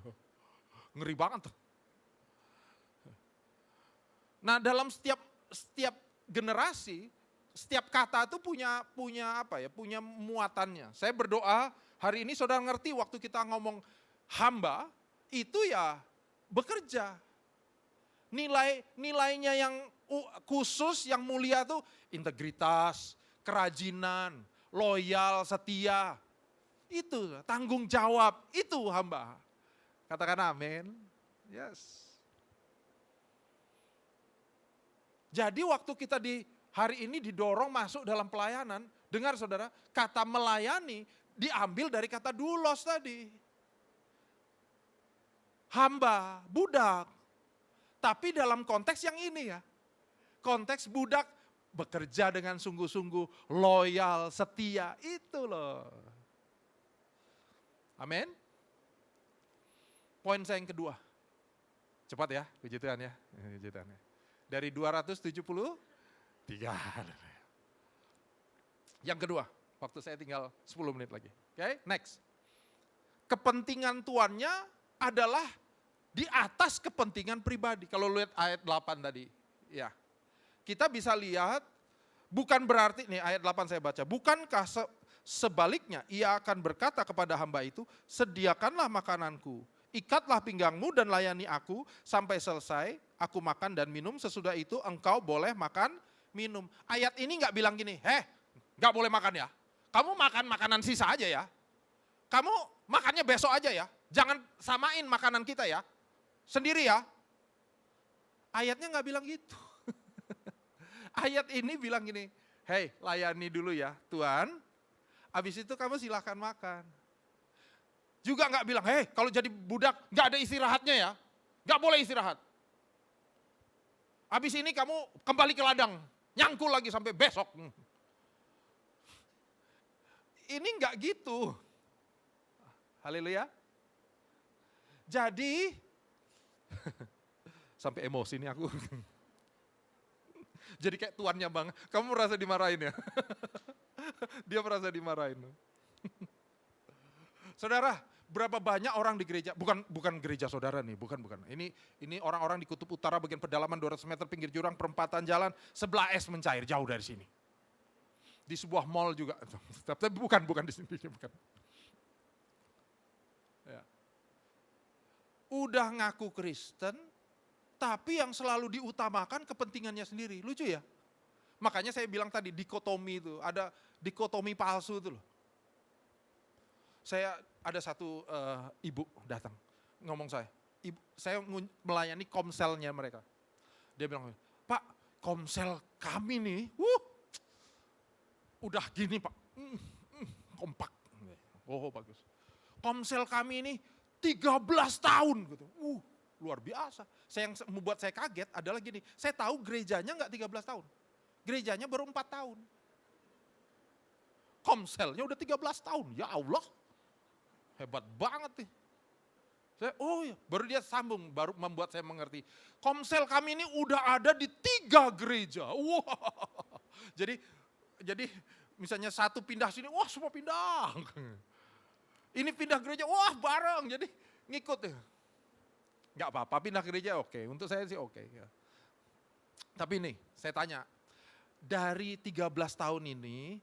ngeri banget tuh. Nah dalam setiap generasi, setiap kata itu punya apa ya, punya muatannya. Saya berdoa hari ini saudara ngerti waktu kita ngomong hamba itu ya bekerja. Nilainya yang khusus, yang mulia tuh integritas, kerajinan, loyal, setia. Itu tanggung jawab, itu hamba. Katakan amin. Yes. Jadi waktu kita hari ini didorong masuk dalam pelayanan, dengar saudara, kata melayani diambil dari kata doulos tadi. Hamba, budak. Tapi dalam konteks yang ini ya, konteks budak bekerja dengan sungguh-sungguh, loyal, setia, itu loh. Amin. Poin saya yang kedua. Cepat ya, puji Tuhan ya. Puji Tuhan ya. Dari 273. Yang kedua, waktu saya tinggal 10 menit lagi. Oke, next. Kepentingan tuannya adalah di atas kepentingan pribadi. Kalau lihat ayat 8 tadi, ya. Kita bisa lihat, bukan berarti, nih ayat 8 saya baca, bukankah sebaliknya ia akan berkata kepada hamba itu, sediakanlah makananku, ikatlah pinggangmu dan layani aku sampai selesai, aku makan dan minum, sesudah itu engkau boleh makan, minum. Ayat ini gak bilang gini, gak boleh makan ya, kamu makan makanan sisa aja ya, kamu makannya besok aja ya, jangan samain makanan kita ya, sendiri ya. Ayatnya gak bilang gitu. Ayat ini bilang gini, layani dulu ya Tuhan, habis itu kamu silahkan makan. Juga gak bilang, kalau jadi budak gak ada istirahatnya ya. Gak boleh istirahat. Habis ini kamu kembali ke ladang, nyangkul lagi sampai besok. Ini gak gitu. Haleluya. Jadi, sampai emosi nih aku. Jadi kayak tuannya bang, kamu merasa dimarahin ya? Dia merasa dimarahin. Saudara, berapa banyak orang di gereja, bukan gereja saudara nih, bukan. Ini orang-orang di kutub utara bagian pedalaman 200 meter pinggir jurang, perempatan jalan, sebelah es mencair, jauh dari sini. Di sebuah mall juga, tapi bukan di sini, bukan. Ya. Udah ngaku Kristen, tapi yang selalu diutamakan kepentingannya sendiri, lucu ya? Makanya saya bilang tadi dikotomi itu, ada dikotomi palsu itu loh. Saya ada satu ibu datang ngomong ibu, saya melayani komselnya mereka. Dia bilang, Pak, komsel kami nih, udah gini Pak, kompak. Oh bagus. Komsel kami ini 13 tahun gitu. Luar biasa. Yang membuat saya kaget adalah gini, saya tahu gerejanya enggak 13 tahun. Gerejanya baru 4 tahun. Komselnya udah 13 tahun, ya Allah. Hebat banget nih. Baru dia sambung, baru membuat saya mengerti. Komsel kami ini udah ada di 3 gereja. Wah. Jadi misalnya satu pindah sini, wah semua pindah. Ini pindah gereja, wah bareng. Jadi ngikut ya. Gak apa-apa pindah gereja oke, untuk saya sih oke. Ya. Tapi nih, saya tanya, dari 13 tahun ini,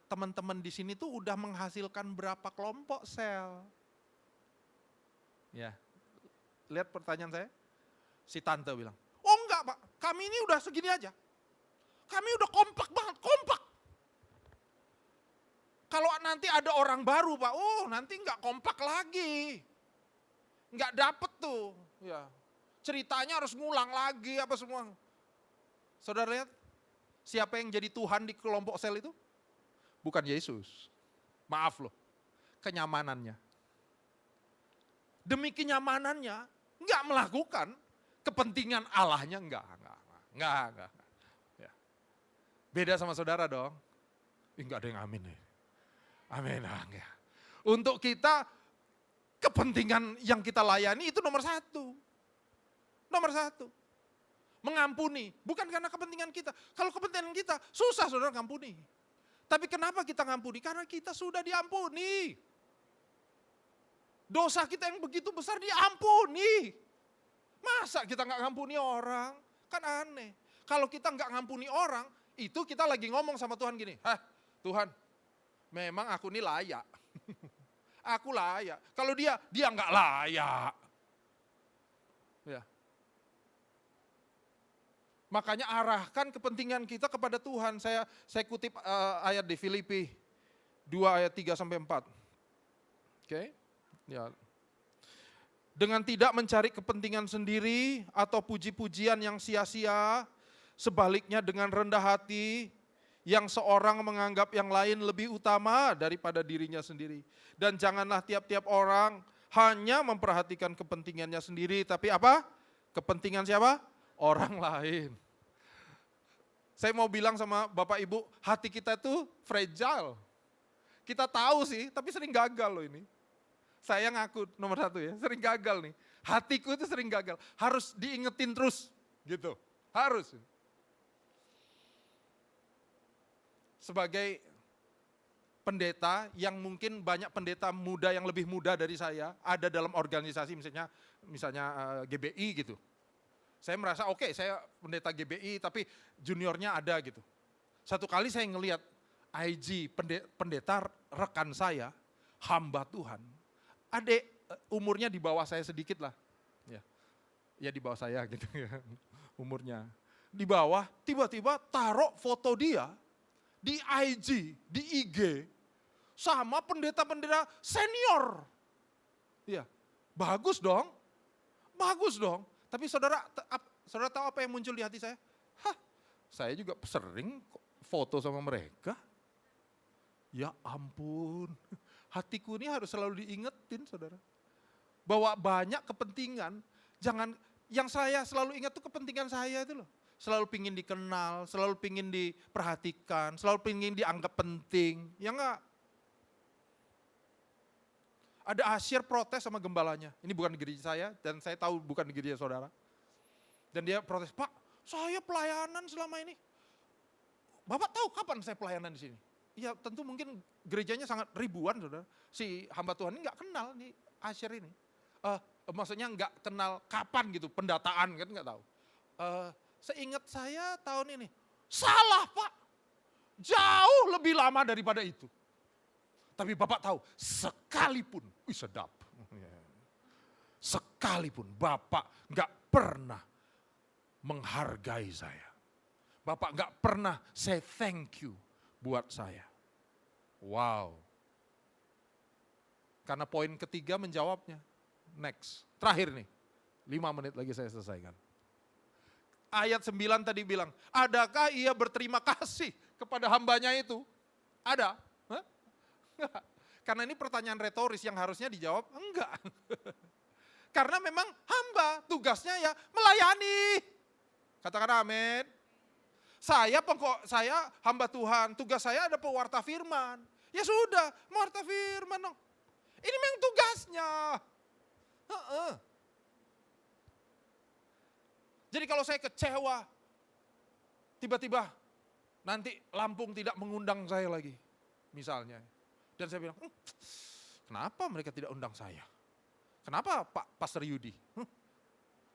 teman-teman di sini tuh udah menghasilkan berapa kelompok sel? Ya, lihat pertanyaan saya. Si tante bilang, oh enggak Pak, kami ini udah segini aja. Kami udah kompak banget, kompak. Kalau nanti ada orang baru Pak, nanti enggak kompak lagi. Enggak dapet tuh, ya. Ceritanya harus ngulang lagi apa semua. Saudara lihat, siapa yang jadi Tuhan di kelompok sel itu? Bukan Yesus. Maaf loh, kenyamanannya. Demi kenyamanannya, enggak melakukan kepentingan Allahnya, enggak. Ya. Beda sama saudara dong. Enggak ada yang amin nih. Amin. Enggak. Untuk kita, kepentingan yang kita layani itu nomor 1. Nomor 1. Mengampuni, bukan karena kepentingan kita. Kalau kepentingan kita, susah saudara ngampuni. Tapi kenapa kita ngampuni? Karena kita sudah diampuni. Dosa kita yang begitu besar diampuni. Masa kita nggak ngampuni orang? Kan aneh. Kalau kita nggak ngampuni orang, itu kita lagi ngomong sama Tuhan gini, Tuhan, memang aku ini layak. Aku layak. Kalau dia nggak layak. Ya. Makanya arahkan kepentingan kita kepada Tuhan. Saya kutip ayat di Filipi 2 ayat 3 sampai 4. Oke. Ya. Dengan tidak mencari kepentingan sendiri atau puji-pujian yang sia-sia, sebaliknya dengan rendah hati yang seorang menganggap yang lain lebih utama daripada dirinya sendiri. Dan janganlah tiap-tiap orang hanya memperhatikan kepentingannya sendiri, tapi apa? Kepentingan siapa? Orang lain. Saya mau bilang sama Bapak Ibu, hati kita itu fragile. Kita tahu sih, tapi sering gagal loh ini. Saya ngaku nomor 1 ya, sering gagal nih. Hatiku itu sering gagal, harus diingetin terus gitu, harus. Sebagai pendeta yang mungkin banyak pendeta muda yang lebih muda dari saya, ada dalam organisasi misalnya GBI gitu. Saya merasa oke, saya pendeta GBI tapi juniornya ada gitu. Satu kali saya ngelihat IG pendeta rekan saya, hamba Tuhan, adik umurnya di bawah saya sedikit lah. Ya di bawah saya gitu ya umurnya. Di bawah tiba-tiba taruh foto dia di IG, di IG sama pendeta-pendeta senior. Ya, bagus dong. Bagus dong. Tapi saudara tahu apa yang muncul di hati saya? Saya juga sering foto sama mereka. Ya ampun, hatiku ini harus selalu diingetin saudara. Bahwa banyak kepentingan Jangan, yang saya selalu ingat tuh kepentingan saya itu loh. Selalu pingin dikenal, selalu pingin diperhatikan, selalu pingin dianggap penting. Ya enggak? Ada asyir protes sama gembalanya. Ini bukan di gereja saya dan saya tahu bukan di gereja saudara. Dan dia protes, Pak, saya pelayanan selama ini. Bapak tahu kapan saya pelayanan di sini? Ya tentu mungkin gerejanya sangat ribuan saudara. Si hamba Tuhan ini nggak kenal nih asyir ini. Maksudnya nggak kenal kapan gitu, pendataan kan nggak tahu. Seingat saya tahun ini, salah Pak, jauh lebih lama daripada itu. Tapi Bapak tahu, sekalipun, sedap. Sekalipun Bapak nggak pernah menghargai saya. Bapak nggak pernah say thank you buat saya. Wow. Karena poin ketiga menjawabnya. Next, terakhir nih, 5 menit lagi saya selesaikan. Ayat 9 tadi bilang, adakah ia berterima kasih kepada hambanya itu? Ada? Hah? Enggak. Karena ini pertanyaan retoris yang harusnya dijawab, enggak. Karena memang hamba, tugasnya ya melayani. Katakan amin. Saya hamba Tuhan, tugas saya ada pewarta firman. Ya sudah, pewarta firman dong. Ini memang tugasnya. Jadi kalau saya kecewa, tiba-tiba nanti Lampung tidak mengundang saya lagi, misalnya. Dan saya bilang, kenapa mereka tidak undang saya? Kenapa Pak Pastor Yudi?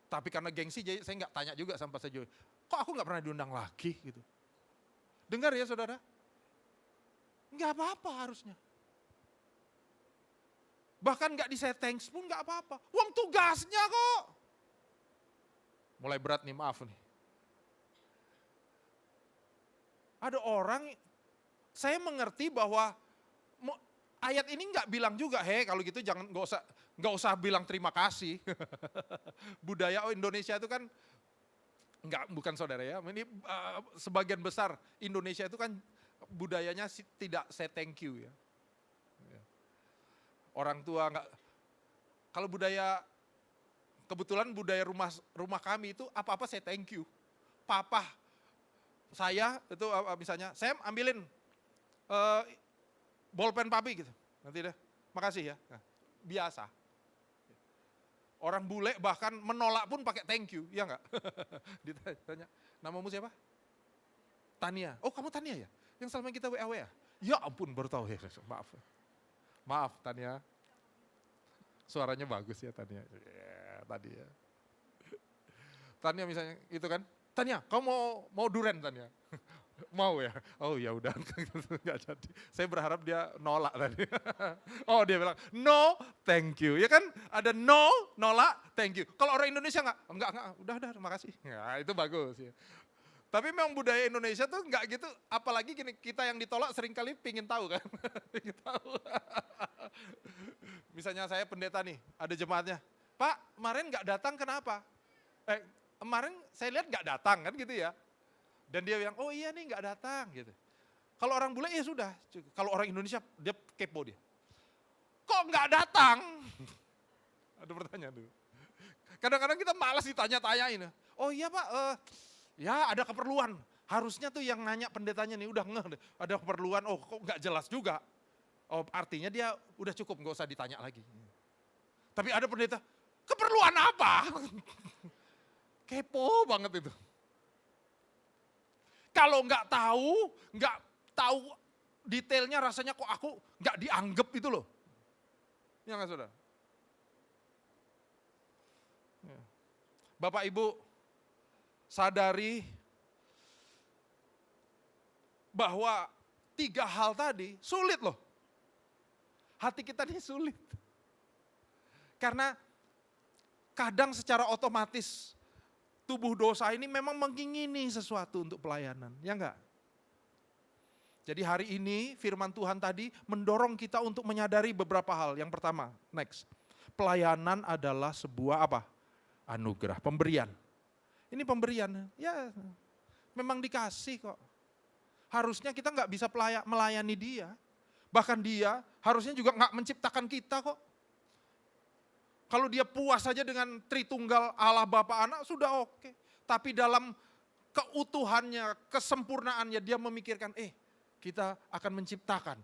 Tapi karena gengsi, jadi saya nggak tanya juga sama Pastor Yudi. Kok aku nggak pernah diundang lagi gitu? Dengar ya saudara, nggak apa-apa harusnya. Bahkan nggak di-say thanks pun nggak apa-apa. Uang tugasnya kok. Mulai berat nih, maaf nih. Ada orang, saya mengerti bahwa ayat ini nggak bilang juga, kalau gitu jangan nggak usah bilang terima kasih. Budaya Indonesia itu kan bukan saudara ya. Ini sebagian besar Indonesia itu kan budayanya tidak say thank you ya. Orang tua nggak, kalau kebetulan budaya rumah kami itu apa-apa saya thank you. Papa saya itu misalnya, Sam ambilin bolpen papi gitu. Nanti deh, makasih ya. Nah, biasa. Orang bule bahkan menolak pun pakai thank you, ya enggak? Ditanya, namamu siapa? Tania. Oh kamu Tania ya? Yang selama kita WA. Ya ampun baru tahu ya, maaf. Maaf Tania, suaranya bagus ya Tania. Tania. Tania misalnya itu kan, Tania kamu mau duren Tania? Mau ya? Oh ya udah, nggak jadi. Saya berharap dia nolak tadi. Oh dia bilang no thank you, ya kan? Ada no, nolak, thank you. Kalau orang Indonesia enggak, udah terima kasih. Ya itu bagus ya. Tapi memang budaya Indonesia tuh enggak gitu, apalagi gini, kita yang ditolak seringkali pingin tahu kan. Pingin tahu. Misalnya saya pendeta nih, ada jemaatnya, Pak kemarin enggak datang kenapa? Kemarin saya lihat enggak datang kan gitu ya. Dan dia bilang, oh iya nih enggak datang gitu. Kalau orang bule ya sudah, kalau orang Indonesia dia kepo dia. Kok enggak datang? Ada pertanyaan dulu. Kadang-kadang kita malas ditanya-tanyain. Oh iya Pak, ya ada keperluan. Harusnya tuh yang nanya pendetanya nih udah ngeh, ada keperluan, oh kok nggak jelas juga. Oh artinya dia udah cukup, nggak usah ditanya lagi. Tapi ada pendeta, keperluan apa? Kepo banget itu. Kalau nggak tahu detailnya rasanya kok aku nggak dianggap itu loh. Ya nggak saudara? Bapak Ibu, sadari bahwa 3 hal tadi sulit loh. Hati kita ini sulit. Karena kadang secara otomatis tubuh dosa ini memang mengingini sesuatu untuk pelayanan, ya enggak? Jadi hari ini firman Tuhan tadi mendorong kita untuk menyadari beberapa hal. Yang pertama, next. Pelayanan adalah sebuah apa? Anugerah, pemberian. Ini pemberian, ya memang dikasih kok. Harusnya kita nggak bisa melayani dia. Bahkan dia harusnya juga nggak menciptakan kita kok. Kalau dia puas saja dengan Tritunggal Allah Bapa Anak sudah oke. Tapi dalam keutuhannya, kesempurnaannya dia memikirkan, kita akan menciptakan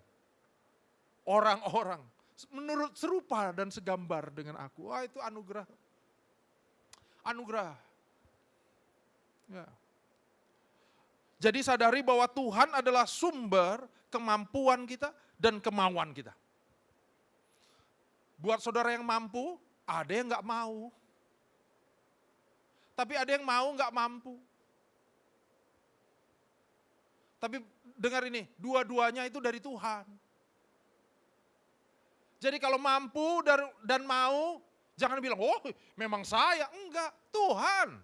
orang-orang menurut serupa dan segambar dengan aku. Wah, itu anugerah. Anugerah. Ya. Jadi sadari bahwa Tuhan adalah sumber kemampuan kita dan kemauan kita. Buat saudara yang mampu, ada yang nggak mau. Tapi ada yang mau nggak mampu. Tapi dengar ini, dua-duanya itu dari Tuhan. Jadi kalau mampu dan mau, jangan bilang, oh memang saya. Enggak, Tuhan.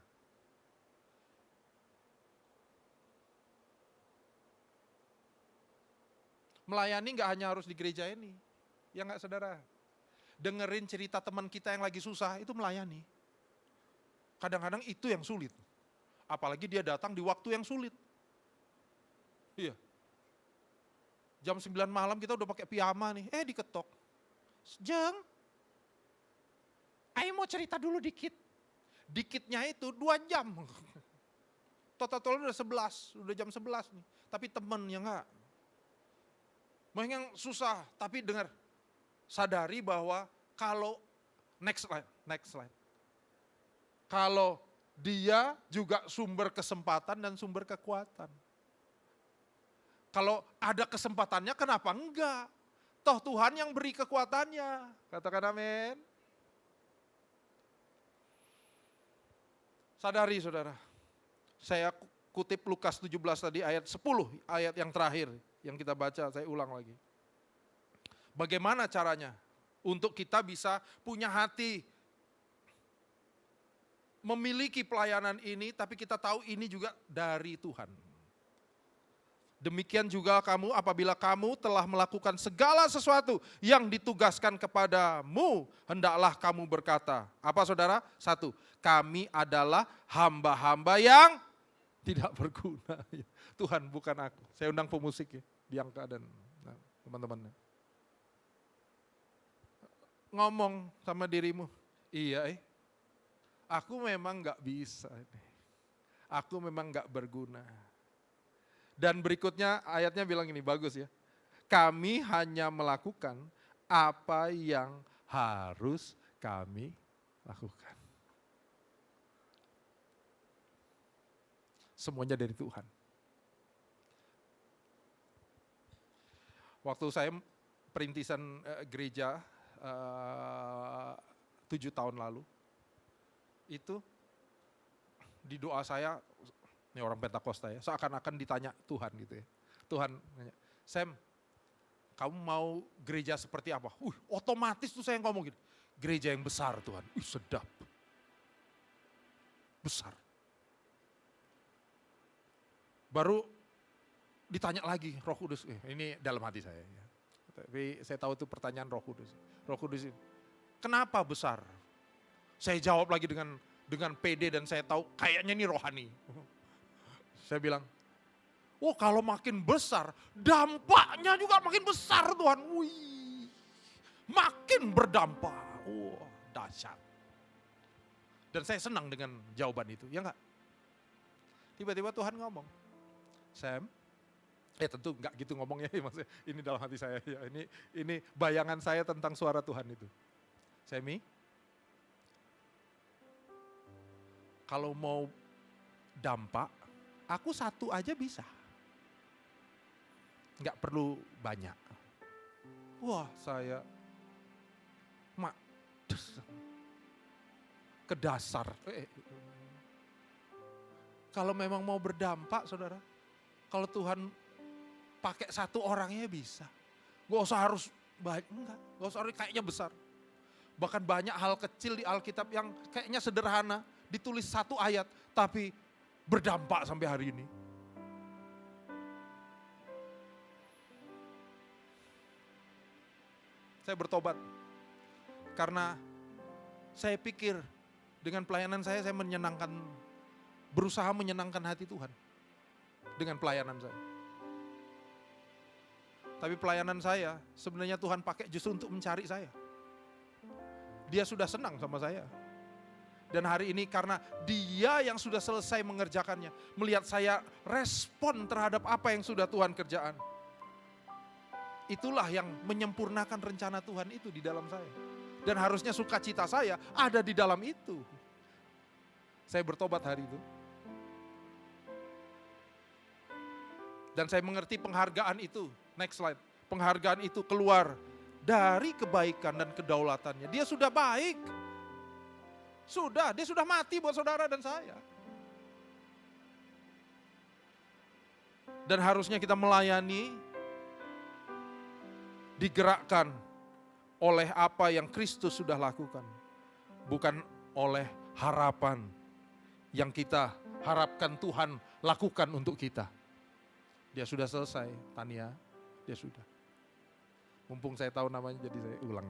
Melayani nggak hanya harus di gereja ini. Ya nggak saudara? Dengerin cerita teman kita yang lagi susah, itu melayani. Kadang-kadang itu yang sulit. Apalagi dia datang di waktu yang sulit. Iya. Jam 9 malam kita udah pakai piyama nih, diketok. Jeng, ayo mau cerita dulu dikit. Dikitnya itu 2 jam. Total udah 11, udah jam 11 nih. Tapi temen ya enggak. Mau yang susah, tapi dengar. Sadari bahwa kalau, next slide. Kalau dia juga sumber kesempatan dan sumber kekuatan. Kalau ada kesempatannya kenapa enggak? Toh Tuhan yang beri kekuatannya. Katakan amin. Sadari saudara. Saya kutip Lukas 17 tadi ayat 10, ayat yang terakhir yang kita baca, saya ulang lagi. Bagaimana caranya untuk kita bisa punya hati memiliki pelayanan ini, tapi kita tahu ini juga dari Tuhan. Demikian juga kamu apabila kamu telah melakukan segala sesuatu yang ditugaskan kepadamu, hendaklah kamu berkata, apa saudara? 1, kami adalah hamba-hamba yang tidak berguna. Tuhan bukan aku. Saya undang pemusik ya, Bianca dan teman-teman. Ngomong sama dirimu, iya aku memang gak bisa. Aku memang gak berguna. Dan berikutnya ayatnya bilang ini, bagus ya. Kami hanya melakukan apa yang harus kami lakukan. Semuanya dari Tuhan. Waktu saya perintisan gereja 7 tahun lalu, itu di doa saya, ini orang Pentakosta ya, seakan-akan ditanya Tuhan gitu ya. Tuhan nanya, Sam, kamu mau gereja seperti apa? Otomatis tuh saya ngomong gitu, gereja yang besar Tuhan, sedap. Besar. Baru ditanya lagi Roh Kudus, ini dalam hati saya ya. Tapi saya tahu itu pertanyaan Roh Kudus. Roh Kudus ini, kenapa besar? Saya jawab lagi dengan pede dan saya tahu kayaknya ini rohani. Saya bilang, kalau makin besar, dampaknya juga makin besar Tuhan. Wih, makin berdampak. Dahsyat. Dan saya senang dengan jawaban itu, ya enggak? Tiba-tiba Tuhan ngomong, Sam, tentu enggak gitu ngomongnya, maksudnya ini dalam hati saya. Ya, ini bayangan saya tentang suara Tuhan itu. Sammy, kalau mau dampak, aku 1 aja bisa. Enggak perlu banyak. Wah, saya ke dasar. Kalau memang mau berdampak, saudara, kalau Tuhan pakai 1 orangnya bisa. Gak usah harus banyak, enggak. Gak usah harus kayaknya besar. Bahkan banyak hal kecil di Alkitab yang kayaknya sederhana, ditulis 1 ayat, tapi berdampak sampai hari ini. Saya bertobat karena saya pikir dengan pelayanan saya berusaha menyenangkan hati Tuhan dengan pelayanan saya. Tapi pelayanan saya sebenarnya Tuhan pakai justru untuk mencari saya. Dia sudah senang sama saya. Dan hari ini karena dia yang sudah selesai mengerjakannya, melihat saya respon terhadap apa yang sudah Tuhan kerjakan. Itulah yang menyempurnakan rencana Tuhan itu di dalam saya. Dan harusnya sukacita saya ada di dalam itu. Saya bertobat hari itu. Dan saya mengerti penghargaan itu. Next slide. Penghargaan itu keluar dari kebaikan dan kedaulatannya. Dia sudah baik. Dia sudah mati buat saudara dan saya. Dan harusnya kita melayani, digerakkan oleh apa yang Kristus sudah lakukan. Bukan oleh harapan yang kita harapkan Tuhan lakukan untuk kita. Dia sudah selesai, Tania, dia sudah. Mumpung saya tahu namanya jadi saya ulang.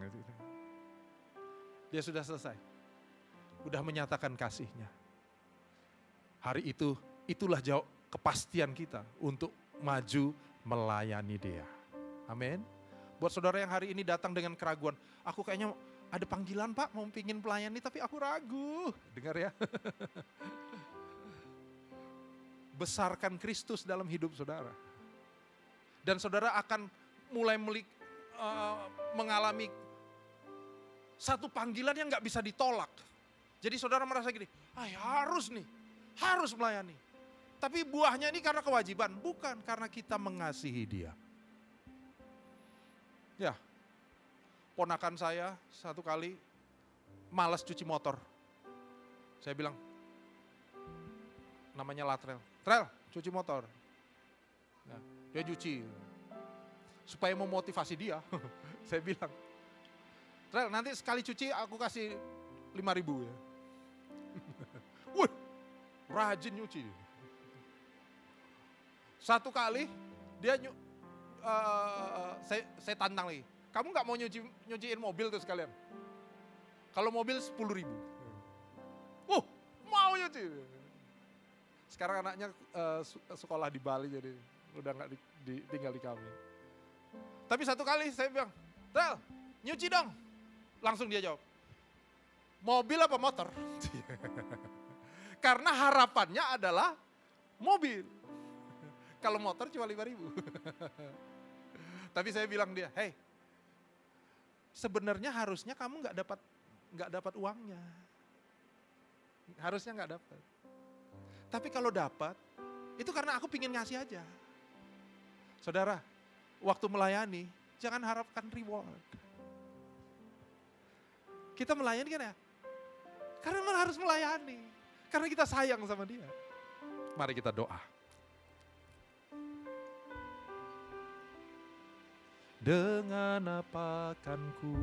Dia sudah selesai. Udah menyatakan kasihnya. Hari itu, itulah kepastian kita untuk maju melayani dia. Amin. Buat saudara yang hari ini datang dengan keraguan, aku kayaknya ada panggilan Pak, mau pingin pelayani tapi aku ragu. Dengar ya. Besarkan Kristus dalam hidup saudara. Dan saudara akan mulai mengalami satu panggilan yang gak bisa ditolak. Jadi saudara merasa gini, harus melayani. Tapi buahnya ini karena kewajiban, bukan karena kita mengasihi dia. Ya, ponakan saya satu kali malas cuci motor. Saya bilang, namanya Latrel, Trel cuci motor. Nah, dia cuci. Supaya memotivasi dia, saya bilang, Trel nanti sekali cuci aku kasih 5.000 ya. Wih, rajin nyuci. Satu kali dia saya tantang lagi. Kamu nggak mau nyuciin mobil tuh sekalian? Kalau mobil 10.000. Mau nyuci. Sekarang anaknya sekolah di Bali jadi udah nggak tinggal di kami. Tapi satu kali saya bilang, Tel, nyuci dong. Langsung dia jawab, mobil apa motor? Karena harapannya adalah mobil. Kalau motor cuma 5.000. Tapi saya bilang dia, hey, sebenarnya harusnya kamu nggak dapat uangnya. Harusnya nggak dapat. Tapi kalau dapat, itu karena aku pingin ngasih aja. Saudara, waktu melayani, jangan harapkan reward. Kita melayani kan ya, karena memang harus melayani. Karena kita sayang sama dia. Mari kita doa. Dengan apa akan ku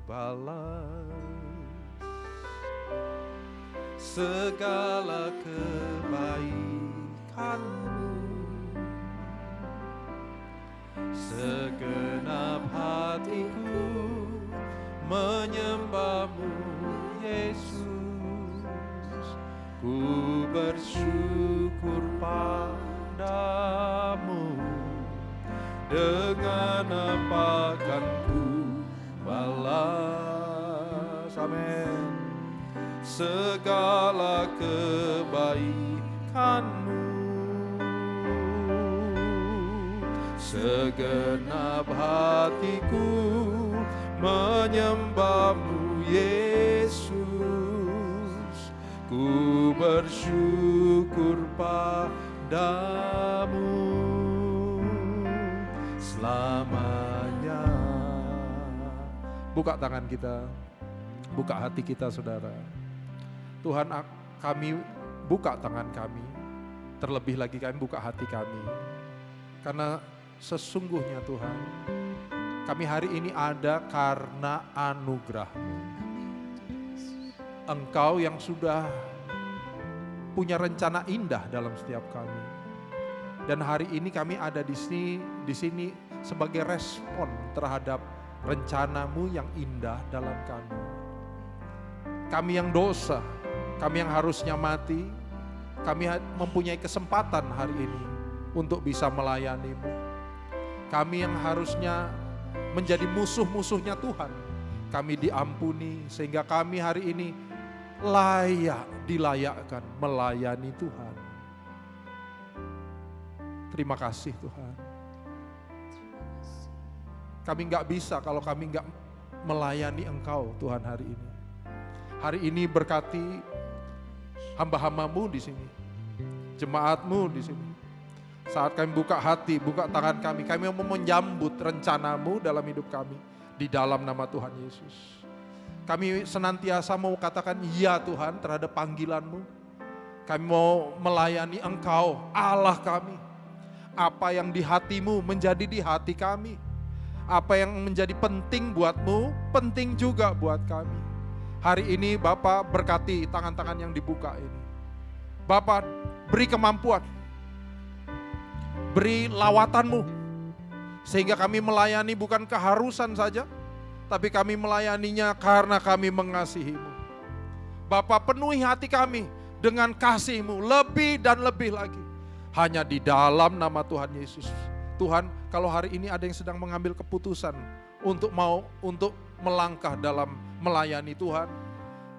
balas segala kebaikanmu, segenap hatiku menyembahmu Yesus. Ku bersyukur padamu, dengan apa kan ku balas, amin, segala kebaikanmu, segenap hatiku menyembahmu Yesus. Ku bersyukur padamu selamanya. Buka tangan kita, buka hati kita saudara. Tuhan, kami buka tangan kami, terlebih lagi kami buka hati kami. Karena sesungguhnya Tuhan, kami hari ini ada karena anugerah-Mu. Engkau yang sudah punya rencana indah dalam setiap kami. Dan hari ini kami ada di sini sebagai respon terhadap rencana-Mu yang indah dalam kami. Kami yang dosa, kami yang harusnya mati, kami mempunyai kesempatan hari ini untuk bisa melayani-Mu. Kami yang harusnya menjadi musuh-musuhnya Tuhan, kami diampuni, sehingga kami hari ini dilayakkan melayani Tuhan. Terima kasih Tuhan. Kami nggak bisa kalau kami nggak melayani Engkau Tuhan hari ini. Hari ini berkati hamba-hambamu di sini, jemaatmu di sini. Saat kami buka hati, buka tangan kami mau menyambut rencanamu dalam hidup kami. Di dalam nama Tuhan Yesus. Kami senantiasa mau katakan ya Tuhan terhadap panggilanmu. Kami mau melayani Engkau, Allah kami. Apa yang di hatimu menjadi di hati kami. Apa yang menjadi penting buatmu, penting juga buat kami. Hari ini Bapa berkati tangan-tangan yang dibuka ini. Bapa beri kemampuan, beri lawatanmu, sehingga kami melayani bukan keharusan saja, tapi kami melayaninya karena kami mengasihimu. Bapa penuhi hati kami dengan kasih-Mu lebih dan lebih lagi. Hanya di dalam nama Tuhan Yesus. Tuhan, kalau hari ini ada yang sedang mengambil keputusan untuk melangkah dalam melayani Tuhan,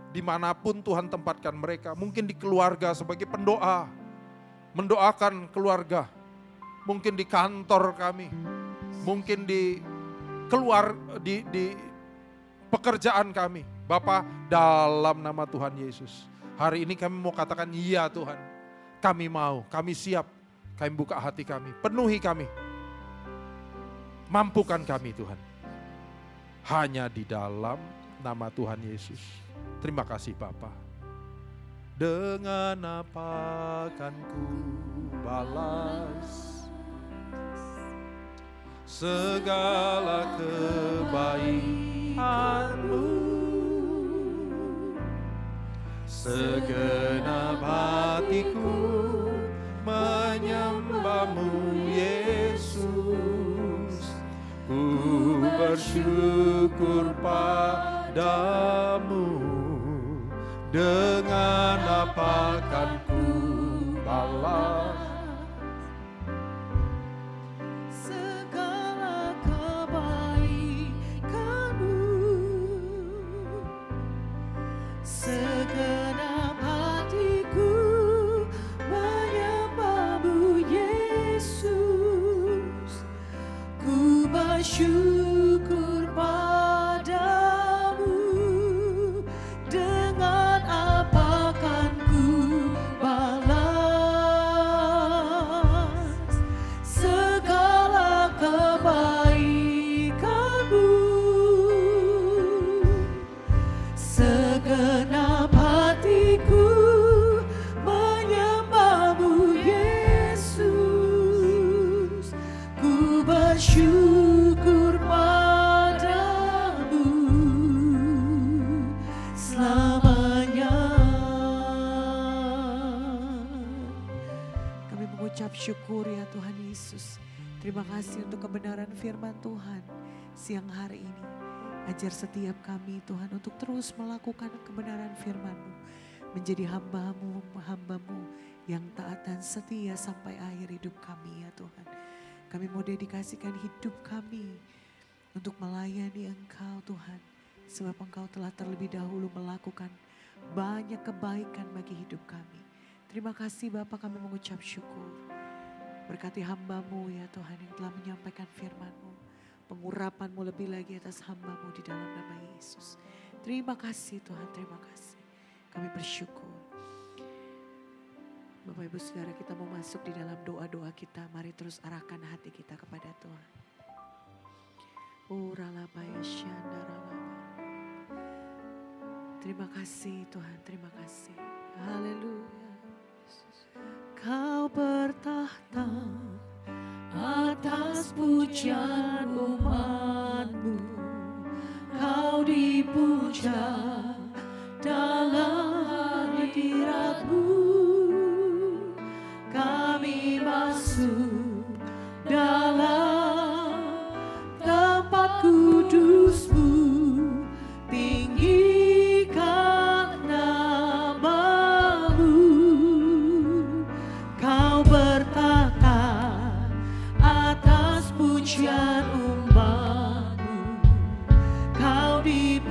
dimanapun Tuhan tempatkan mereka, mungkin di keluarga sebagai pendoa, mendoakan keluarga, mungkin di kantor kami, mungkin di pekerjaan kami. Bapa, dalam nama Tuhan Yesus, hari ini kami mau katakan iya Tuhan, kami mau, kami siap, kami buka hati kami, penuhi kami, mampukan kami Tuhan. Hanya di dalam nama Tuhan Yesus. Terima kasih Bapa. Dengan apa akan ku balas segala kebaikan-Mu, segenap hatiku menyembah-Mu Yesus. Ku bersyukur padamu, dengan apa kan ku balas segala kebaikan-Mu, segenap hatiku menyembah-Mu Yesus. Ku bersyukur padamu, dengan apa kan ku balas segala kebaikan-Mu, segenap hatiku menyembah-Mu Yesus. Ku bersyukur padamu selamanya. Kami mengucap syukur ya Tuhan Yesus. Terima kasih untuk kebenaran firman Tuhan siang hari ini. Ajar setiap kami Tuhan untuk terus melakukan kebenaran firman-Mu. Menjadi hamba-Mu yang taat dan setia sampai akhir hidup kami ya Tuhan. Kami mau dedikasikan hidup kami untuk melayani Engkau Tuhan. Sebab Engkau telah terlebih dahulu melakukan banyak kebaikan bagi hidup kami. Terima kasih Bapa, kami mengucap syukur. Berkati hamba-Mu ya Tuhan yang telah menyampaikan firman-Mu. Pengurapan-Mu lebih lagi atas hamba-Mu di dalam nama Yesus. Terima kasih Tuhan, terima kasih. Kami bersyukur. Bapak Ibu Saudara, kita mau masuk di dalam doa-doa kita. Mari terus arahkan hati kita kepada Tuhan. Terima kasih Tuhan, terima kasih. Haleluya. Kau bertahta atas pujian umat-Mu. Kau dipuja dalam hadirat-Mu. Kami masuk dalam tempat kudus-Mu, tinggikan nama-Mu. Kau bertata atas pujian umat-Mu. Kau dipuja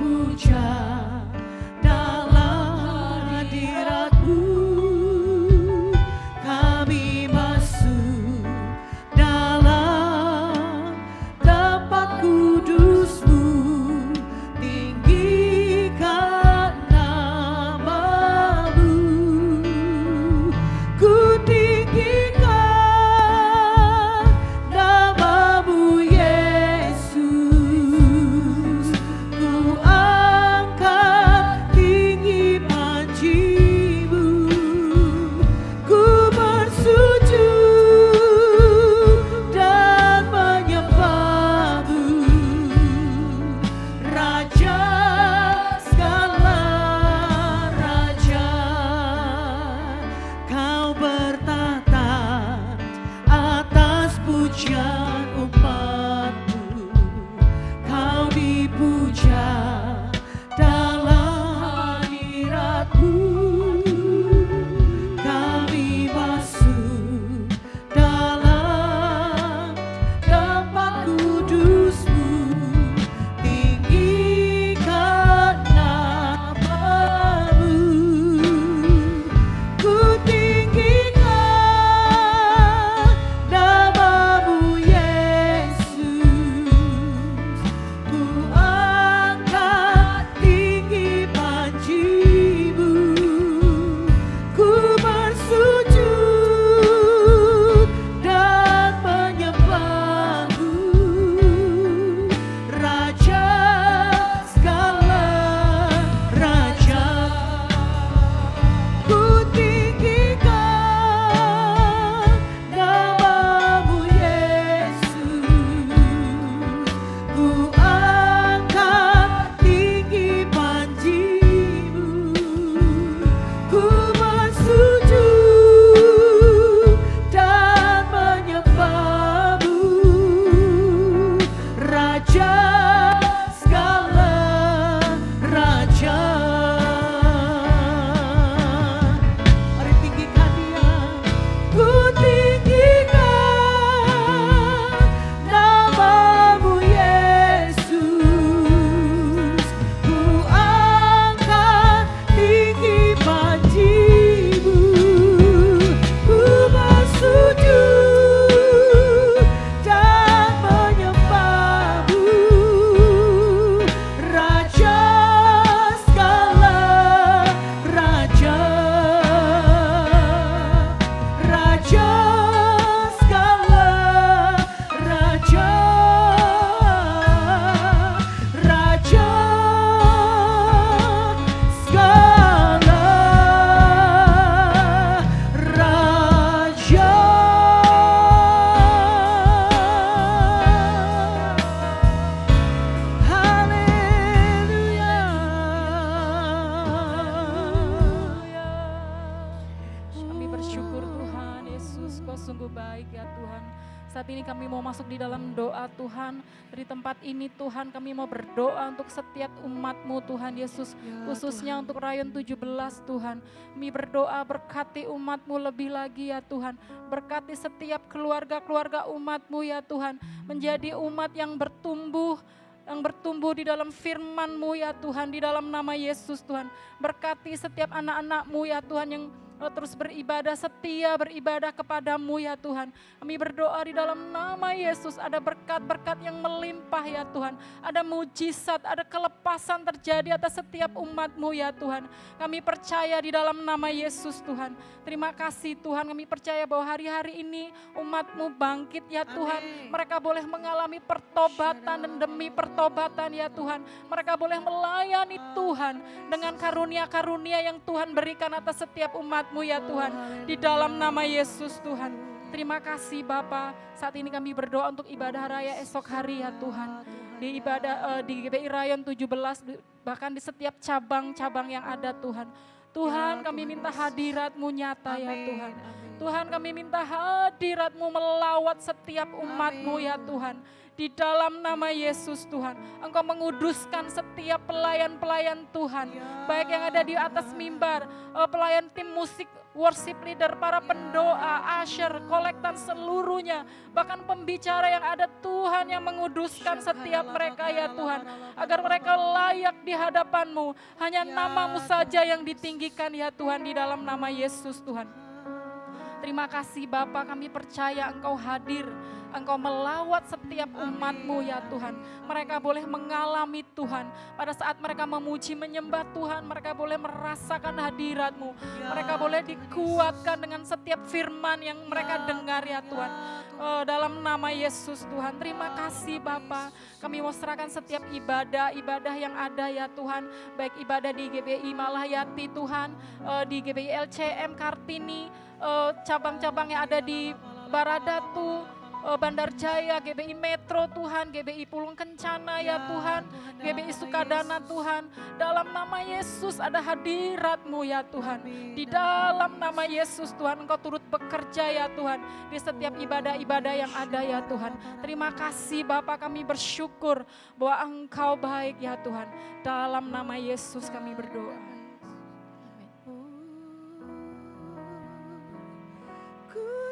Yesus, Kau sungguh baik ya Tuhan. Saat ini kami mau masuk di dalam doa Tuhan. Dari tempat ini Tuhan kami mau berdoa untuk setiap umat-Mu Tuhan Yesus. Khususnya untuk Rayon 17 Tuhan. Kami berdoa berkati umat-Mu lebih lagi ya Tuhan. Berkati setiap keluarga-keluarga umat-Mu ya Tuhan. Menjadi umat yang bertumbuh di dalam firman-Mu ya Tuhan, di dalam nama Yesus Tuhan. Berkati setiap anak-anak-Mu ya Tuhan yang terus beribadah, setia beribadah kepadamu ya Tuhan. Kami berdoa di dalam nama Yesus ada berkat-berkat yang melimpah ya Tuhan. Ada mujizat, ada kelepasan terjadi atas setiap umat-Mu ya Tuhan. Kami percaya di dalam nama Yesus Tuhan. Terima kasih Tuhan, kami percaya bahwa hari-hari ini umat-Mu bangkit ya Tuhan. Mereka boleh mengalami pertobatan dan demi pertobatan ya Tuhan. Mereka boleh melayani Tuhan dengan karunia-karunia yang Tuhan berikan atas setiap umat-Mu ya Tuhan, di dalam nama Yesus Tuhan. Terima kasih Bapa. Saat ini kami berdoa untuk ibadah raya esok hari ya Tuhan. Di ibadah di GBI Rayon 17, bahkan di setiap cabang-cabang yang ada Tuhan. Tuhan kami minta hadirat-Mu nyata ya Tuhan. Tuhan kami minta hadirat-Mu melawat setiap umat-Mu ya Tuhan. Di dalam nama Yesus Tuhan, Engkau menguduskan setiap pelayan-pelayan Tuhan, baik yang ada di atas mimbar, pelayan tim musik, worship leader, para pendoa, usher, kolektan seluruhnya, bahkan pembicara yang ada Tuhan yang menguduskan setiap mereka ya Tuhan, agar mereka layak di hadapan-Mu. Hanya nama-Mu saja yang ditinggikan ya Tuhan, di dalam nama Yesus Tuhan. Terima kasih Bapa, kami percaya Engkau hadir, Engkau melawat setiap umat-Mu ya Tuhan. Mereka boleh mengalami Tuhan, pada saat mereka memuji menyembah Tuhan, mereka boleh merasakan hadirat-Mu. Mereka boleh dikuatkan dengan setiap firman yang mereka dengar ya Tuhan. Dalam nama Yesus Tuhan, terima kasih Bapa. Kami mau serahkan setiap ibadah yang ada ya Tuhan. Baik ibadah di GBI Malayati Tuhan, di GBI LCM Kartini, cabang-cabang yang ada di Baradatu, Bandar Jaya, GBI Metro Tuhan, GBI Pulung Kencana ya Tuhan, GBI Sukadana Tuhan. Dalam nama Yesus ada hadirat-Mu ya Tuhan. Di dalam nama Yesus Tuhan, Engkau turut bekerja ya Tuhan di setiap ibadah-ibadah yang ada ya Tuhan. Terima kasih Bapa, kami bersyukur bahwa Engkau baik ya Tuhan. Dalam nama Yesus kami berdoa.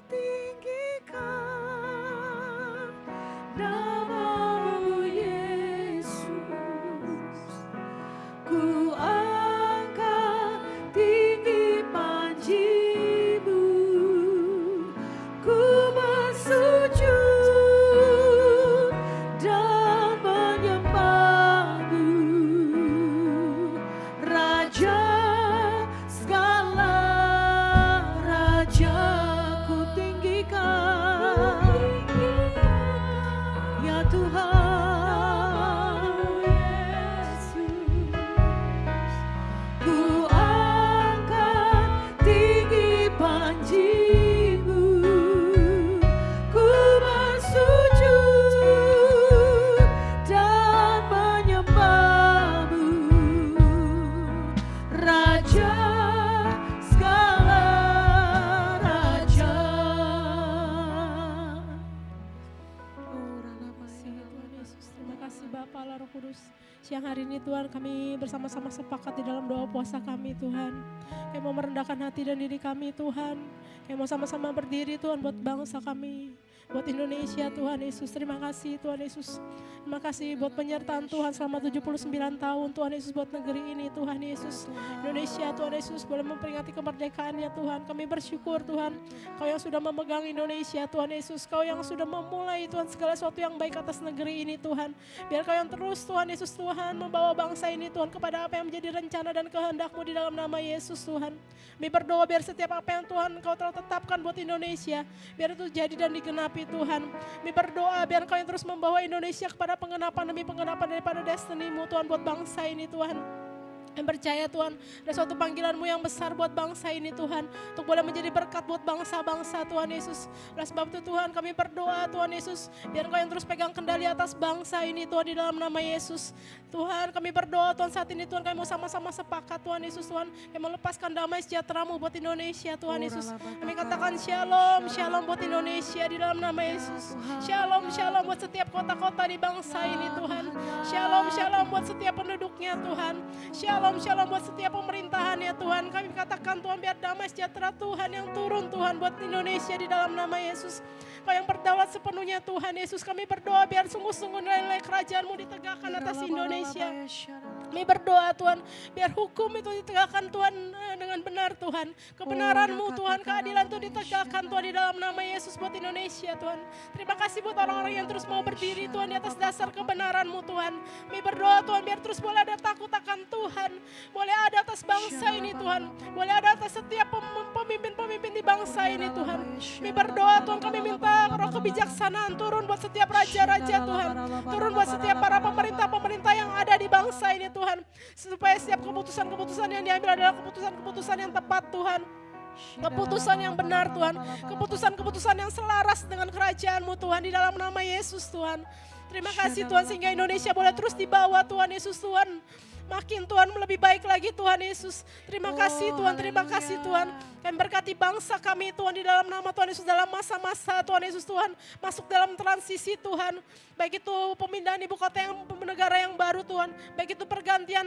Tinggikan nama-Mu Yesus, ku angkat tinggi panji-Mu, ku bersujud dan menyembah-Mu, Raja segala raja. Ya Tuhan Yesus, ku angkat tinggi panji-Mu, ku bersujud dan menyembah-Mu, Raja segala raja. Terima kasih Bapa Allah Roh Kudus. Siang hari ini Tuhan kami bersama-sama sepakat di dalam doa puasa kami Tuhan. Kami mau merendahkan hati dan diri kami Tuhan. Kami mau sama-sama berdiri Tuhan buat bangsa kami, buat Indonesia Tuhan Yesus. Terima kasih Tuhan Yesus. Terima kasih buat penyertaan Tuhan selama 79 tahun Tuhan Yesus buat negeri ini Tuhan Yesus. Indonesia Tuhan Yesus boleh memperingati kemerdekaannya Tuhan. Kami bersyukur Tuhan, Kau yang sudah memegang Indonesia Tuhan Yesus. Kau yang sudah memulai Tuhan segala sesuatu yang baik atas negeri ini Tuhan. Biar Kau yang terus Tuhan Yesus Tuhan membawa bangsa ini Tuhan kepada apa yang menjadi rencana dan kehendak-Mu di dalam nama Yesus Tuhan. Kami berdoa biar setiap apa yang Tuhan Kau telah tetapkan buat Indonesia, biar itu jadi dan digenapi Tuhan. Kami berdoa biar Kau yang terus membawa Indonesia kepada pengenapan demi pengenapan daripada destiny-Mu Tuhan buat bangsa ini Tuhan. Yang percaya Tuhan, ada suatu panggilan-Mu yang besar buat bangsa ini Tuhan. Untuk boleh menjadi berkat buat bangsa-bangsa Tuhan Yesus. Oleh sebab itu Tuhan kami berdoa Tuhan Yesus. Biar Engkau yang terus pegang kendali atas bangsa ini Tuhan di dalam nama Yesus. Tuhan kami berdoa Tuhan saat ini Tuhan kami mau sama-sama sepakat Tuhan Yesus Tuhan. Kami melepaskan damai sejahtera-Mu buat Indonesia Tuhan Yesus. Kami katakan shalom, shalom buat Indonesia di dalam nama Yesus. Shalom, shalom buat setiap kota-kota di bangsa ini Tuhan. Shalom, shalom buat setiap penduduknya Tuhan. Shalom, shalom buat setiap pemerintahannya Tuhan. Kami katakan Tuhan biar damai sejahtera Tuhan yang turun Tuhan buat Indonesia di dalam nama Yesus. Kau yang berdaulat sepenuhnya Tuhan Yesus. Kami berdoa biar sungguh-sungguh nilai kerajaan-Mu ditegakkan atas Indonesia. Kami berdoa Tuhan, biar hukum itu ditegakkan Tuhan dengan benar Tuhan. Kebenaran-Mu Tuhan, keadilan itu ditegakkan Tuhan di dalam nama Yesus buat Indonesia Tuhan. Terima kasih buat orang-orang yang terus mau berdiri Tuhan di atas dasar kebenaran-Mu Tuhan. Kami berdoa Tuhan, biar terus boleh ada takut akan Tuhan. Boleh ada atas bangsa ini Tuhan. Boleh ada atas setiap pemimpin-pemimpin di bangsa ini Tuhan. Kami berdoa Tuhan, kami minta roh kebijaksanaan turun buat setiap raja-raja Tuhan. Turun buat setiap para pemerintah-pemerintah yang ada di bangsa ini Tuhan. Supaya setiap keputusan-keputusan yang diambil adalah keputusan-keputusan yang tepat Tuhan. Keputusan yang benar Tuhan. Keputusan-keputusan yang selaras dengan kerajaan-Mu Tuhan di dalam nama Yesus Tuhan. Terima kasih Tuhan sehingga Indonesia boleh terus dibawa Tuhan Yesus Tuhan. Makin Tuhan lebih baik lagi Tuhan Yesus. Terima kasih Tuhan, terima kasih Tuhan. Kami berkati bangsa kami Tuhan di dalam nama Tuhan Yesus. Dalam masa-masa Tuhan Yesus Tuhan. Masuk dalam transisi Tuhan. Baik itu pemindahan ibu kota yang negara yang baru Tuhan. Baik itu pergantian